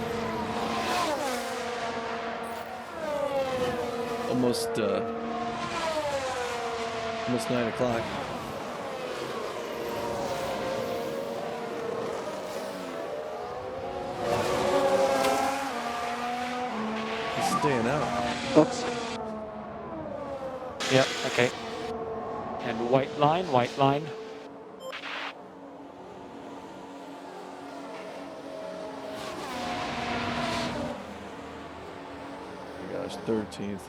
[SPEAKER 3] Almost 9 o'clock. staying out.
[SPEAKER 5] Oops.
[SPEAKER 4] Yeah, okay. And white line, white line.
[SPEAKER 3] Oh my gosh, 13th.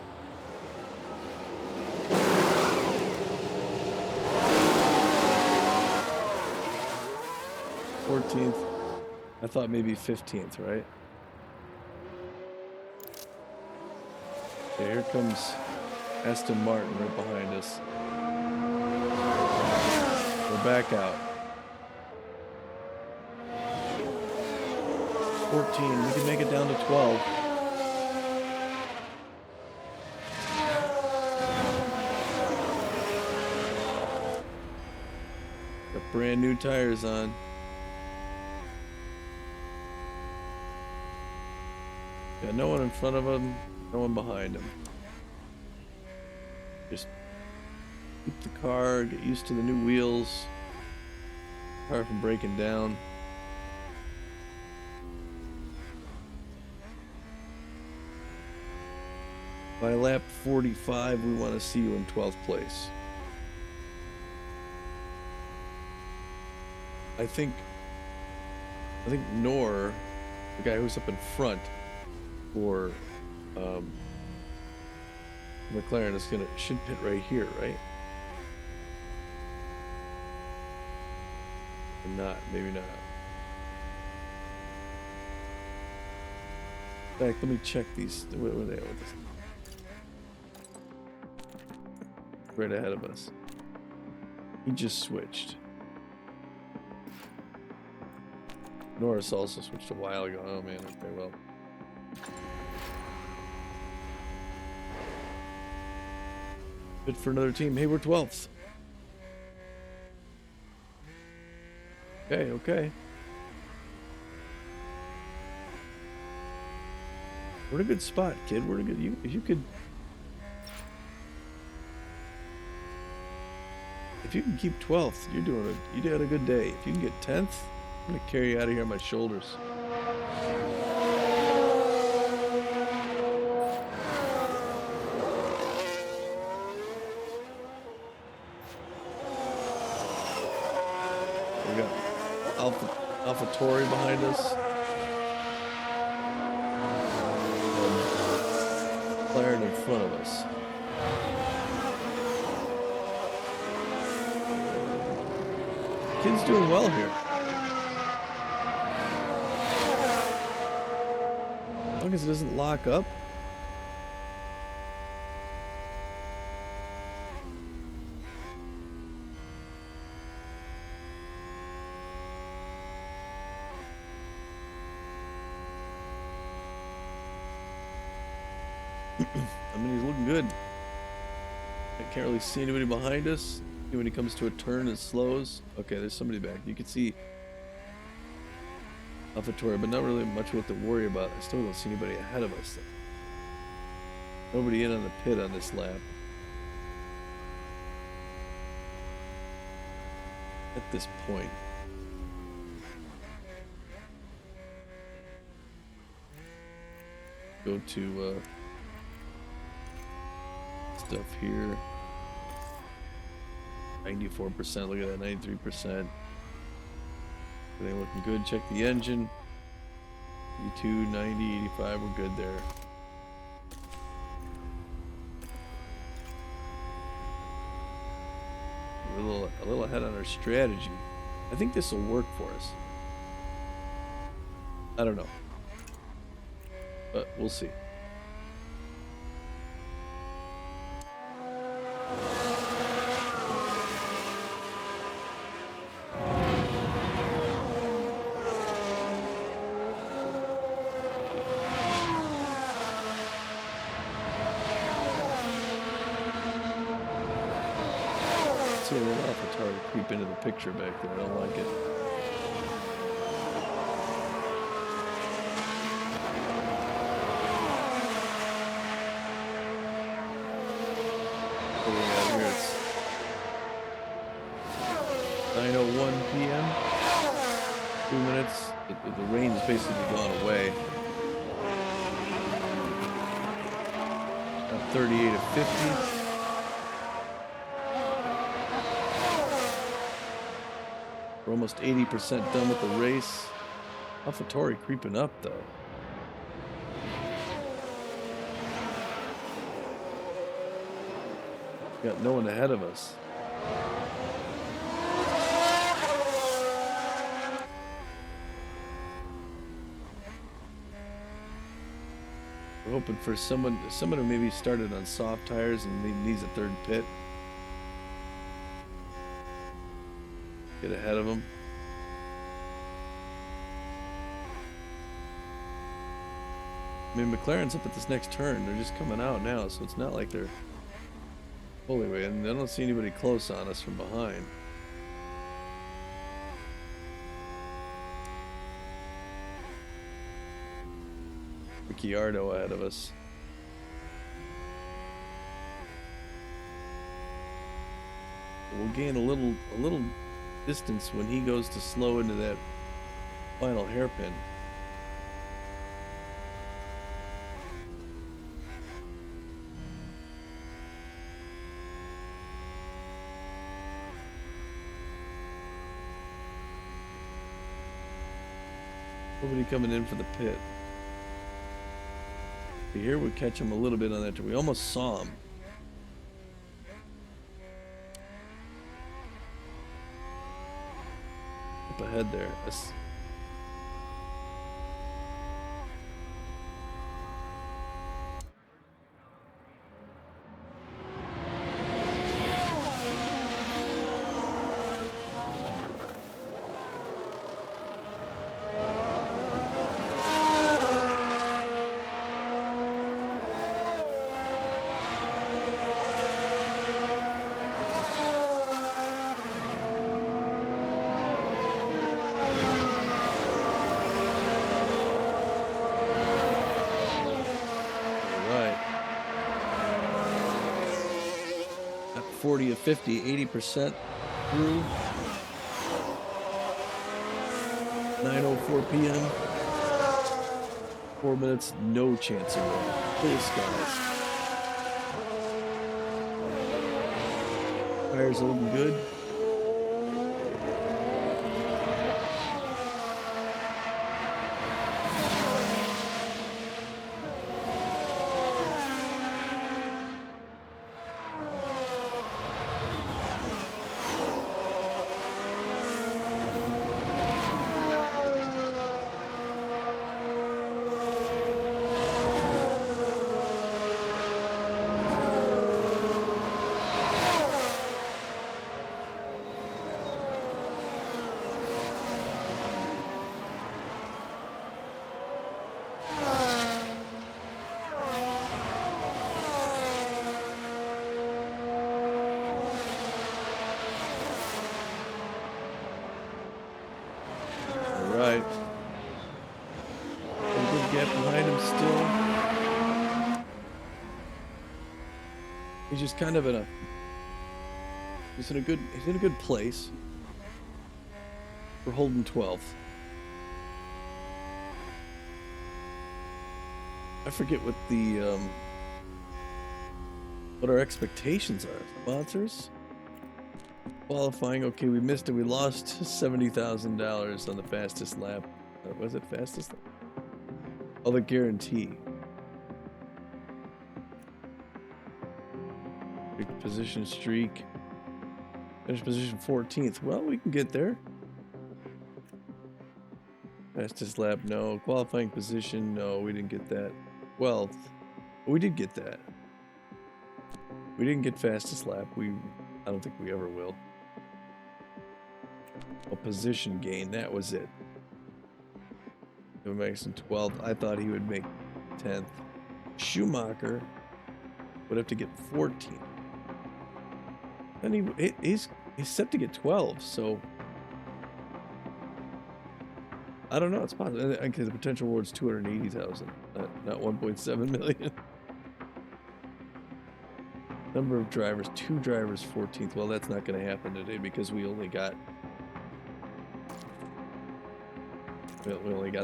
[SPEAKER 3] I thought maybe 15th, right? Okay, here comes Aston Martin right behind us. We're back out. 14, we can make it down to 12. Got brand new tires on. Got no one in front of him, no one behind him. Just keep the car, get used to the new wheels. Car from breaking down. By lap 45, we want to see you in 12th place. I think Nor, the guy who's up in front for McLaren, should pit right here, right? Or not, maybe not. In fact, let me check these. Where are they at with this? Right ahead of us. He just switched. Norris also switched a while ago. Oh man, okay, well. Good for another team. Hey, we're 12th. Okay, okay. We're in a good spot, kid. We're in a good. If you can keep 12th, you had a good day. If you can get 10th, I'm gonna carry you out of here on my shoulders. We got AlphaTauri behind us. And McLaren in front of us. Kid's doing well here. As long as it doesn't lock up. I mean, he's looking good. I can't really see anybody behind us. When he comes to a turn and slows. Okay, there's somebody back. You can see AlphaTauri, but not really much what to worry about. I still don't see anybody ahead of us. Nobody in on the pit on this lap. At this point. Go to stuff here. 94%, look at that, 93%. Everything looking good. Check the engine. 82, 90, 85, we're good there. A little ahead on our strategy. I think this will work for us. I don't know. But we'll see. See a little AlphaTauri creep into the picture back there. I don't like it. What do we got here? It's 9:01 p.m. 2 minutes. The rain's basically gone away. 38 of 50. We're almost 80% done with the race. AlphaTauri creeping up though. Got no one ahead of us. We're hoping for someone who maybe started on soft tires and needs a third pit. Get ahead of them. I mean, McLaren's up at this next turn. They're just coming out now, so it's not like they're fully away. And I don't see anybody close on us from behind. Ricciardo ahead of us. We'll gain a little distance when he goes to slow into that final hairpin. Nobody coming in for the pit. Here we catch him a little bit on that. We almost saw him. Up ahead there. Right. At 40 of 50, 80% through. 9:04 p.m. 4 minutes, no chance of winning. Full skies. Tires are looking good. Right. A good gap behind him still. He's just kind of he's in a good place. We're holding 12th. I forget what what our expectations are. Sponsors? Qualifying, okay, we missed it. We lost $70,000 on the fastest lap. Was it fastest lap? Oh, the guarantee. Big position streak. Finish position 14th. Well, we can get there. Fastest lap, no. Qualifying position, no, we didn't get that. 12th. We did get that. We didn't get fastest lap. I don't think we ever will. A position gain, that was it. Mason 12th. I thought he would make 10th. Schumacher would have to get 14th. And he's set to get 12, so I don't know. It's possible. The potential reward's 280,000, not 1.7 million. Number of drivers, 2 drivers, 14th. Well, that's not going to happen today because we only got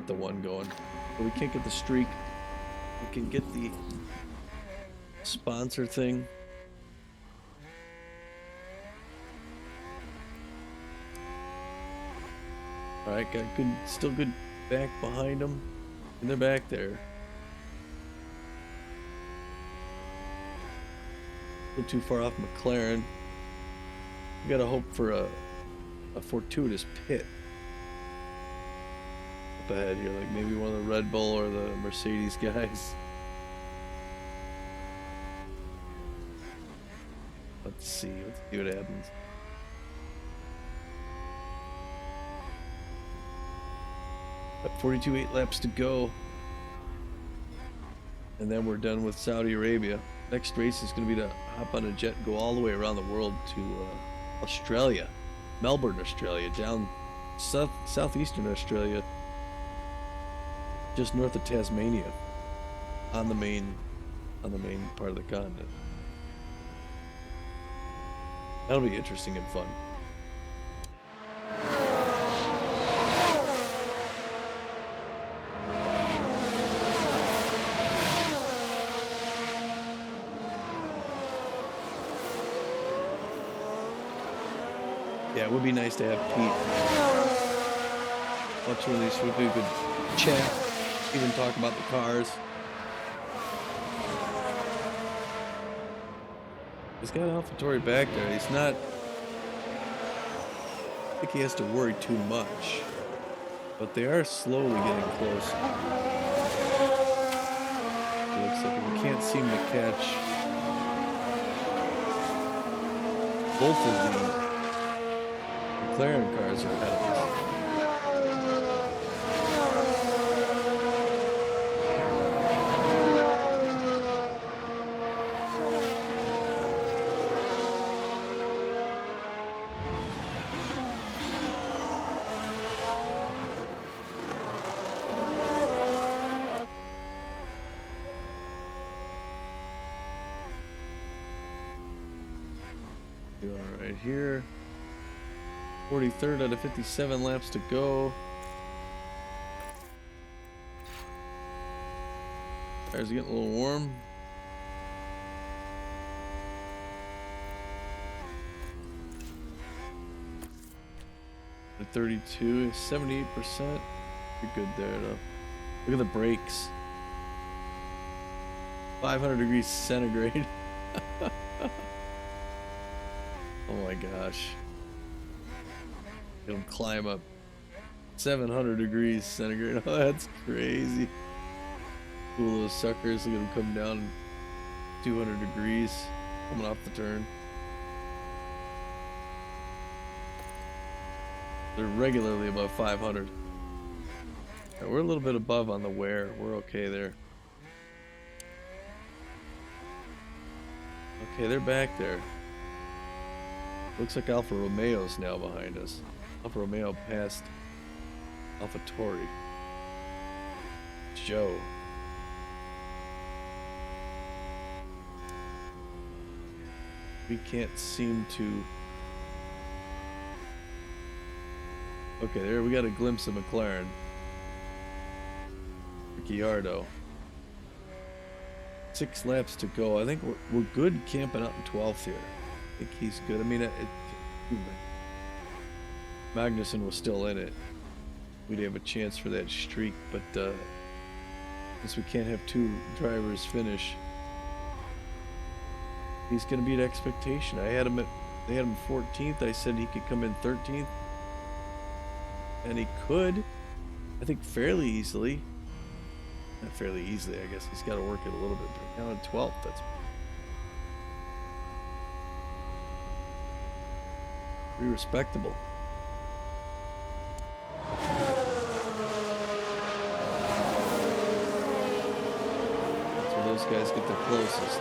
[SPEAKER 3] the one going. But we can't get the streak. We can get the sponsor thing. All right, got good, still good back behind them, and they're back there. A little too far off McLaren. We gotta hope for a fortuitous pit up ahead here, like maybe one of the Red Bull or the Mercedes guys. Let's see what happens. But 42.8 laps to go, and then we're done with Saudi Arabia. Next race is going to be to hop on a jet and go all the way around the world to Australia, Melbourne, Australia, down southeastern Australia, just north of Tasmania, on the main part of the continent. That'll be interesting and fun. Yeah, it would be nice to have Pete watch one of these. We could chat, even talk about the cars. He's got AlphaTauri back there. He's not. I think he has to worry too much, but they are slowly getting close. It looks like we can't seem to catch both of the McLaren cars are ahead of us. Doing it right here. 43rd out of 57 laps to go. Tires are getting a little warm. At 32, 78%. You're good there though. Look at the brakes. 500 degrees centigrade. Oh my gosh. Get them climb up 700 degrees centigrade. Oh, that's crazy. Cool those suckers. Look at them come down 200 degrees coming off the turn. They're regularly above 500. Right, we're a little bit above on the wear. We're okay there. Okay, they're back there. Looks like Alfa Romeo's now behind us. Alfa Romeo passed AlphaTauri. Joe. We can't seem to... Okay, there we got a glimpse of McLaren. Ricciardo. 6 laps to go. I think we're good camping out in 12th here. I think he's good. I mean, Magnussen was still in it. We'd have a chance for that streak, but since we can't have 2 drivers finish, he's going to beat expectation. They had him 14th. I said he could come in 13th, and he could. I think fairly easily. Not fairly easily, I guess. He's got to work it a little bit. But now in 12th, that's pretty respectable. That's where those guys get their closest.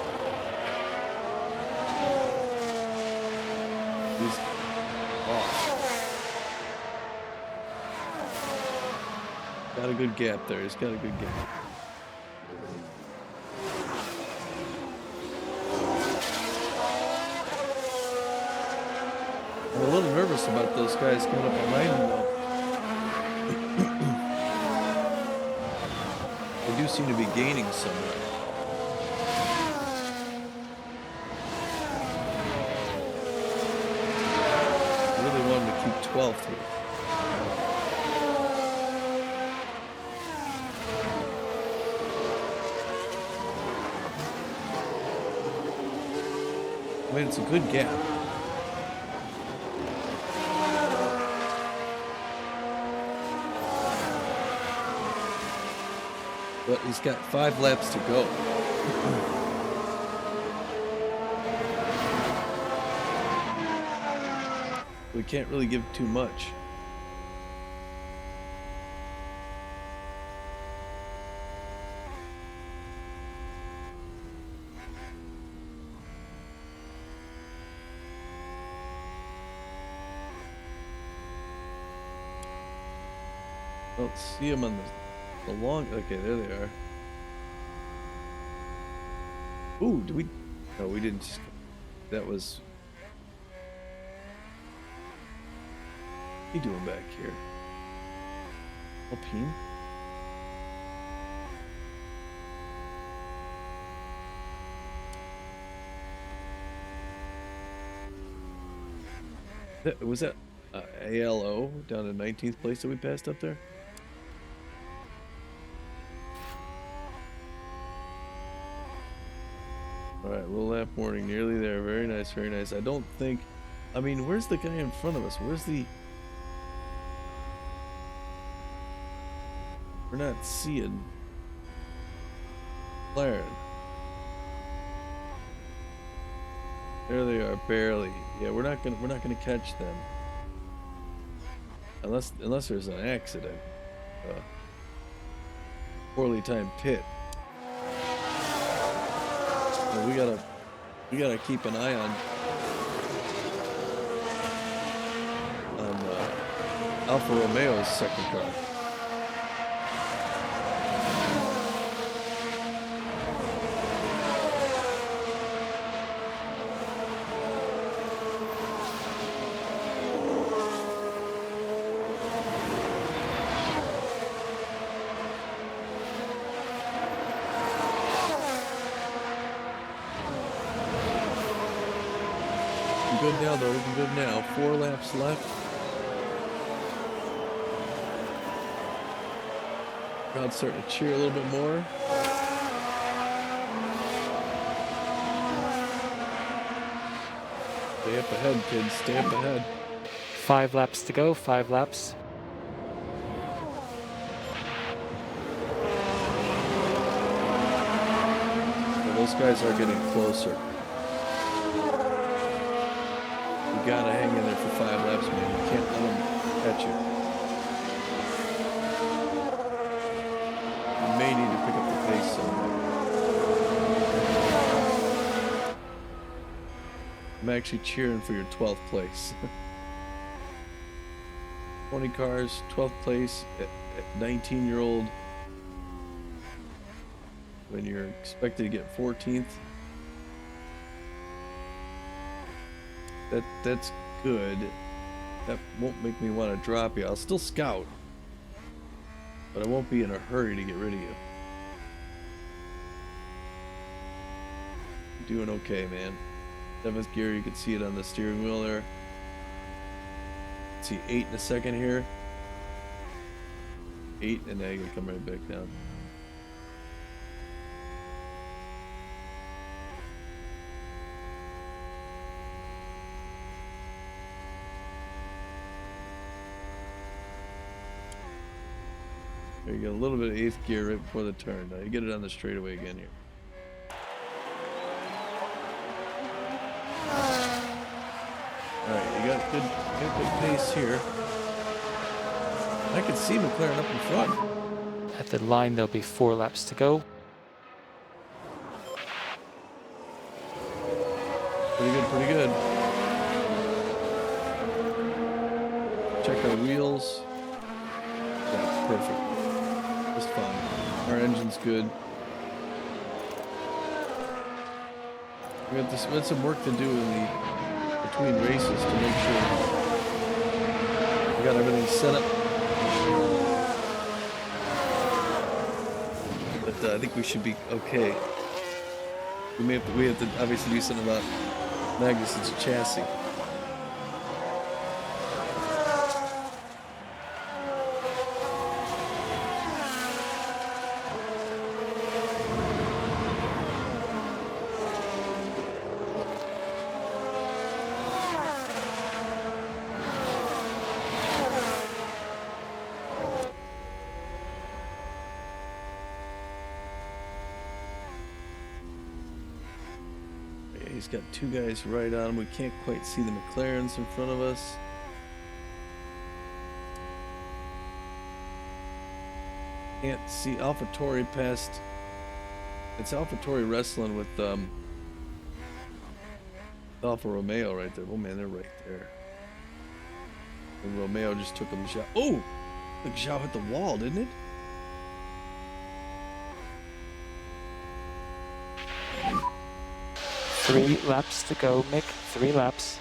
[SPEAKER 3] He's off. Got a good gap there. He's got a good gap. I'm a little nervous about those guys coming up behind him, though. They do seem to be gaining somewhere. 12th here. I mean, it's a good gap. But he's got 5 laps to go. We can't really give too much. Don't see him on the long. Okay, there they are. Ooh, did we? No, we didn't. Just, that was. What are you doing back here? Alpine? Was that ALO down in 19th place that we passed up there? Alright, little lap warning, nearly there. Very nice, very nice. I don't think... I mean, where's the guy in front of us? Where's the... We're not seeing... McLaren. There they are, barely. Yeah, we're not gonna catch them. Unless there's an accident. Poorly timed pit. Well, we gotta keep an eye on Alfa Romeo's second car. Good now, though. Looking good now. 4 laps left. Crowd's starting to cheer a little bit more. Stay up ahead, kids. Stay up ahead.
[SPEAKER 4] 5 laps to go. 5 laps.
[SPEAKER 3] Well, those guys are getting closer. You gotta hang in there for 5 laps, man. You can't let them catch you. You may need to pick up the pace somewhere. I'm actually cheering for your 12th place. 20 cars, 12th place at 19-year-old. When you're expected to get 14th. That's good. That won't make me want to drop you. I'll still scout, but I won't be in a hurry to get rid of you. You're doing okay, man. 7th gear, you can see it on the steering wheel there. See 8 in a second here. 8, and now you're gonna come right back down. There you go, a little bit of 8th gear right before the turn. Now you get it on the straightaway again here. Alright, you got good pace here. I can see McLaren up in front.
[SPEAKER 4] At the line, there'll be 4 laps to go.
[SPEAKER 3] Pretty good, pretty good. Check our wheels. Yeah, perfect. Just fine. Our engine's good. We got some work to do between races to make sure we got everything set up. But I think we should be okay. We have to obviously do something about Magnussen's chassis. He's got two guys right on him. We can't quite see the McLarens in front of us. Can't see AlphaTauri past. It's AlphaTauri wrestling with Alfa Romeo right there. Oh man, they're right there. And Romeo just took him a shot. Oh! The shot hit the wall, didn't it?
[SPEAKER 4] Three laps to go, Mick. 3 laps.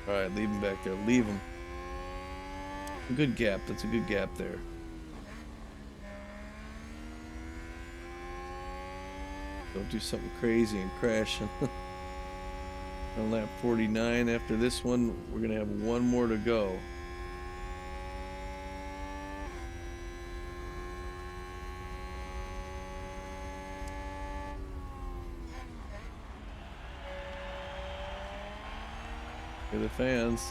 [SPEAKER 3] Alright, leave him back there. Leave him. A good gap. That's a good gap there. Don't do something crazy and crash on lap 49. After this one, we're going to have one more to go. To the fans.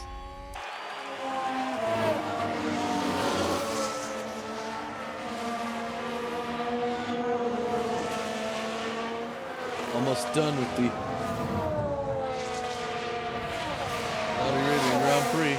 [SPEAKER 3] Almost done with the Arabian Grand Prix.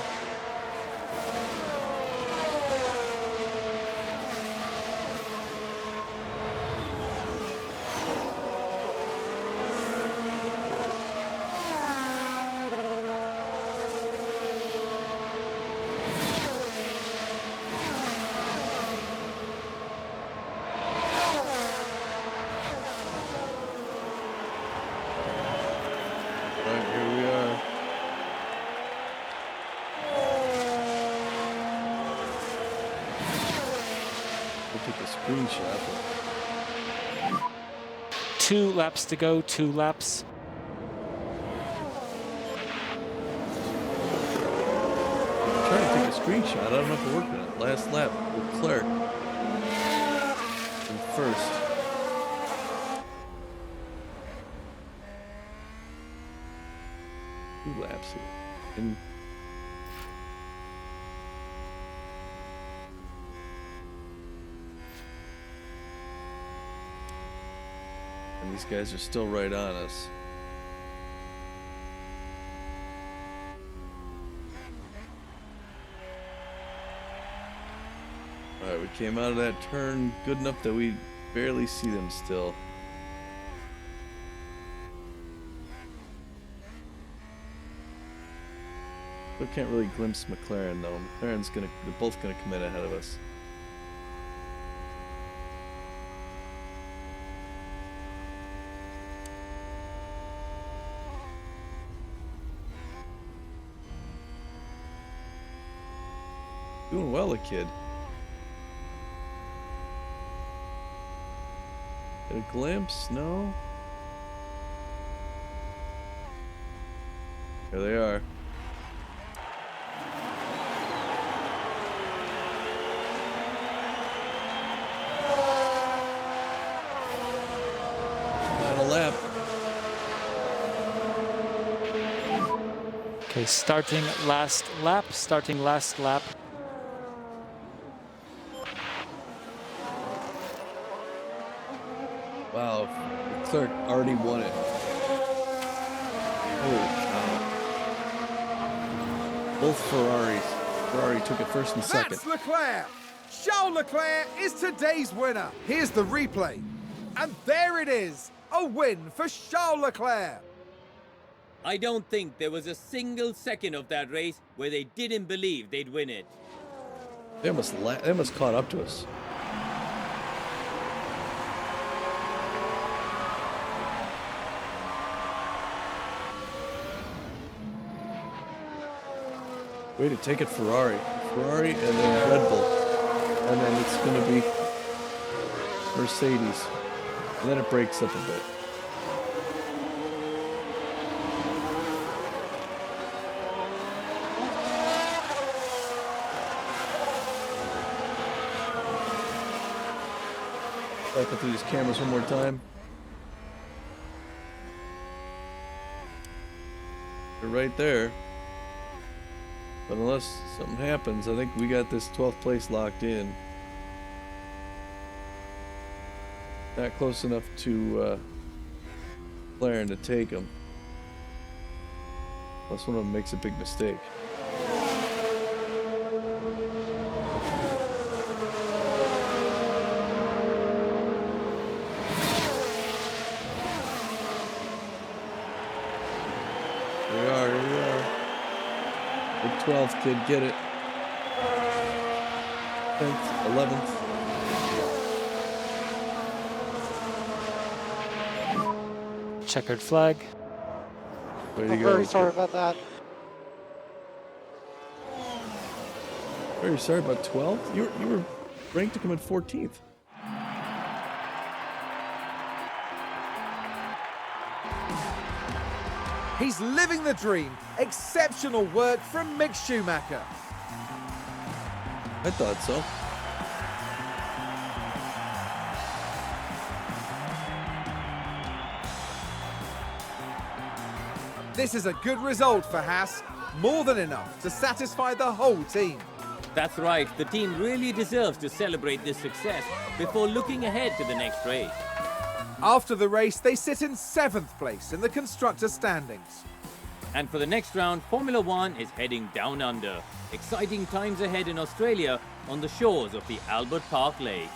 [SPEAKER 3] Screenshot.
[SPEAKER 4] 2 laps to go, 2 laps.
[SPEAKER 3] I'm trying to take a screenshot. I don't know if it worked or not. Last lap, Leclerc in first. Two laps here. And these guys are still right on us. Alright, we came out of that turn good enough that we barely see them still. Still can't really glimpse McLaren though. They're both gonna come in ahead of us. Doing well, the kid. Get a glimpse? No? There they are. Final lap.
[SPEAKER 4] Okay, starting last lap.
[SPEAKER 3] Wow, Leclerc already won it. Holy cow. Both Ferraris. Ferrari took it first and second.
[SPEAKER 1] That's Leclerc! Charles Leclerc is today's winner. Here's the replay. And there it is. A win for Charles Leclerc.
[SPEAKER 2] I don't think there was a single second of that race where they didn't believe they'd win it.
[SPEAKER 3] They almost caught up to us. Way to take it, Ferrari. Ferrari and then Red Bull. And then it's going to be Mercedes. And then it breaks up a bit. Back up through these cameras one more time. They're right there. But unless something happens, I think we got this 12th place locked in. Not close enough to McLaren to take him. Unless one of them makes a big mistake. Here we are. Big 12th kid, get it. 10th, 11th.
[SPEAKER 4] Checkered flag.
[SPEAKER 3] Way to
[SPEAKER 5] I'm
[SPEAKER 3] go.
[SPEAKER 5] very sorry about that.
[SPEAKER 3] Very sorry about 12th? You were ranked to come in 14th.
[SPEAKER 1] He's living the dream. Exceptional work from Mick Schumacher.
[SPEAKER 3] I thought so.
[SPEAKER 1] This is a good result for Haas. More than enough to satisfy the whole team.
[SPEAKER 2] That's right, the team really deserves to celebrate this success before looking ahead to the next race.
[SPEAKER 1] After the race, they sit in 7th place in the constructor standings.
[SPEAKER 2] And for the next round, Formula One is heading down under. Exciting times ahead in Australia on the shores of the Albert Park Lake.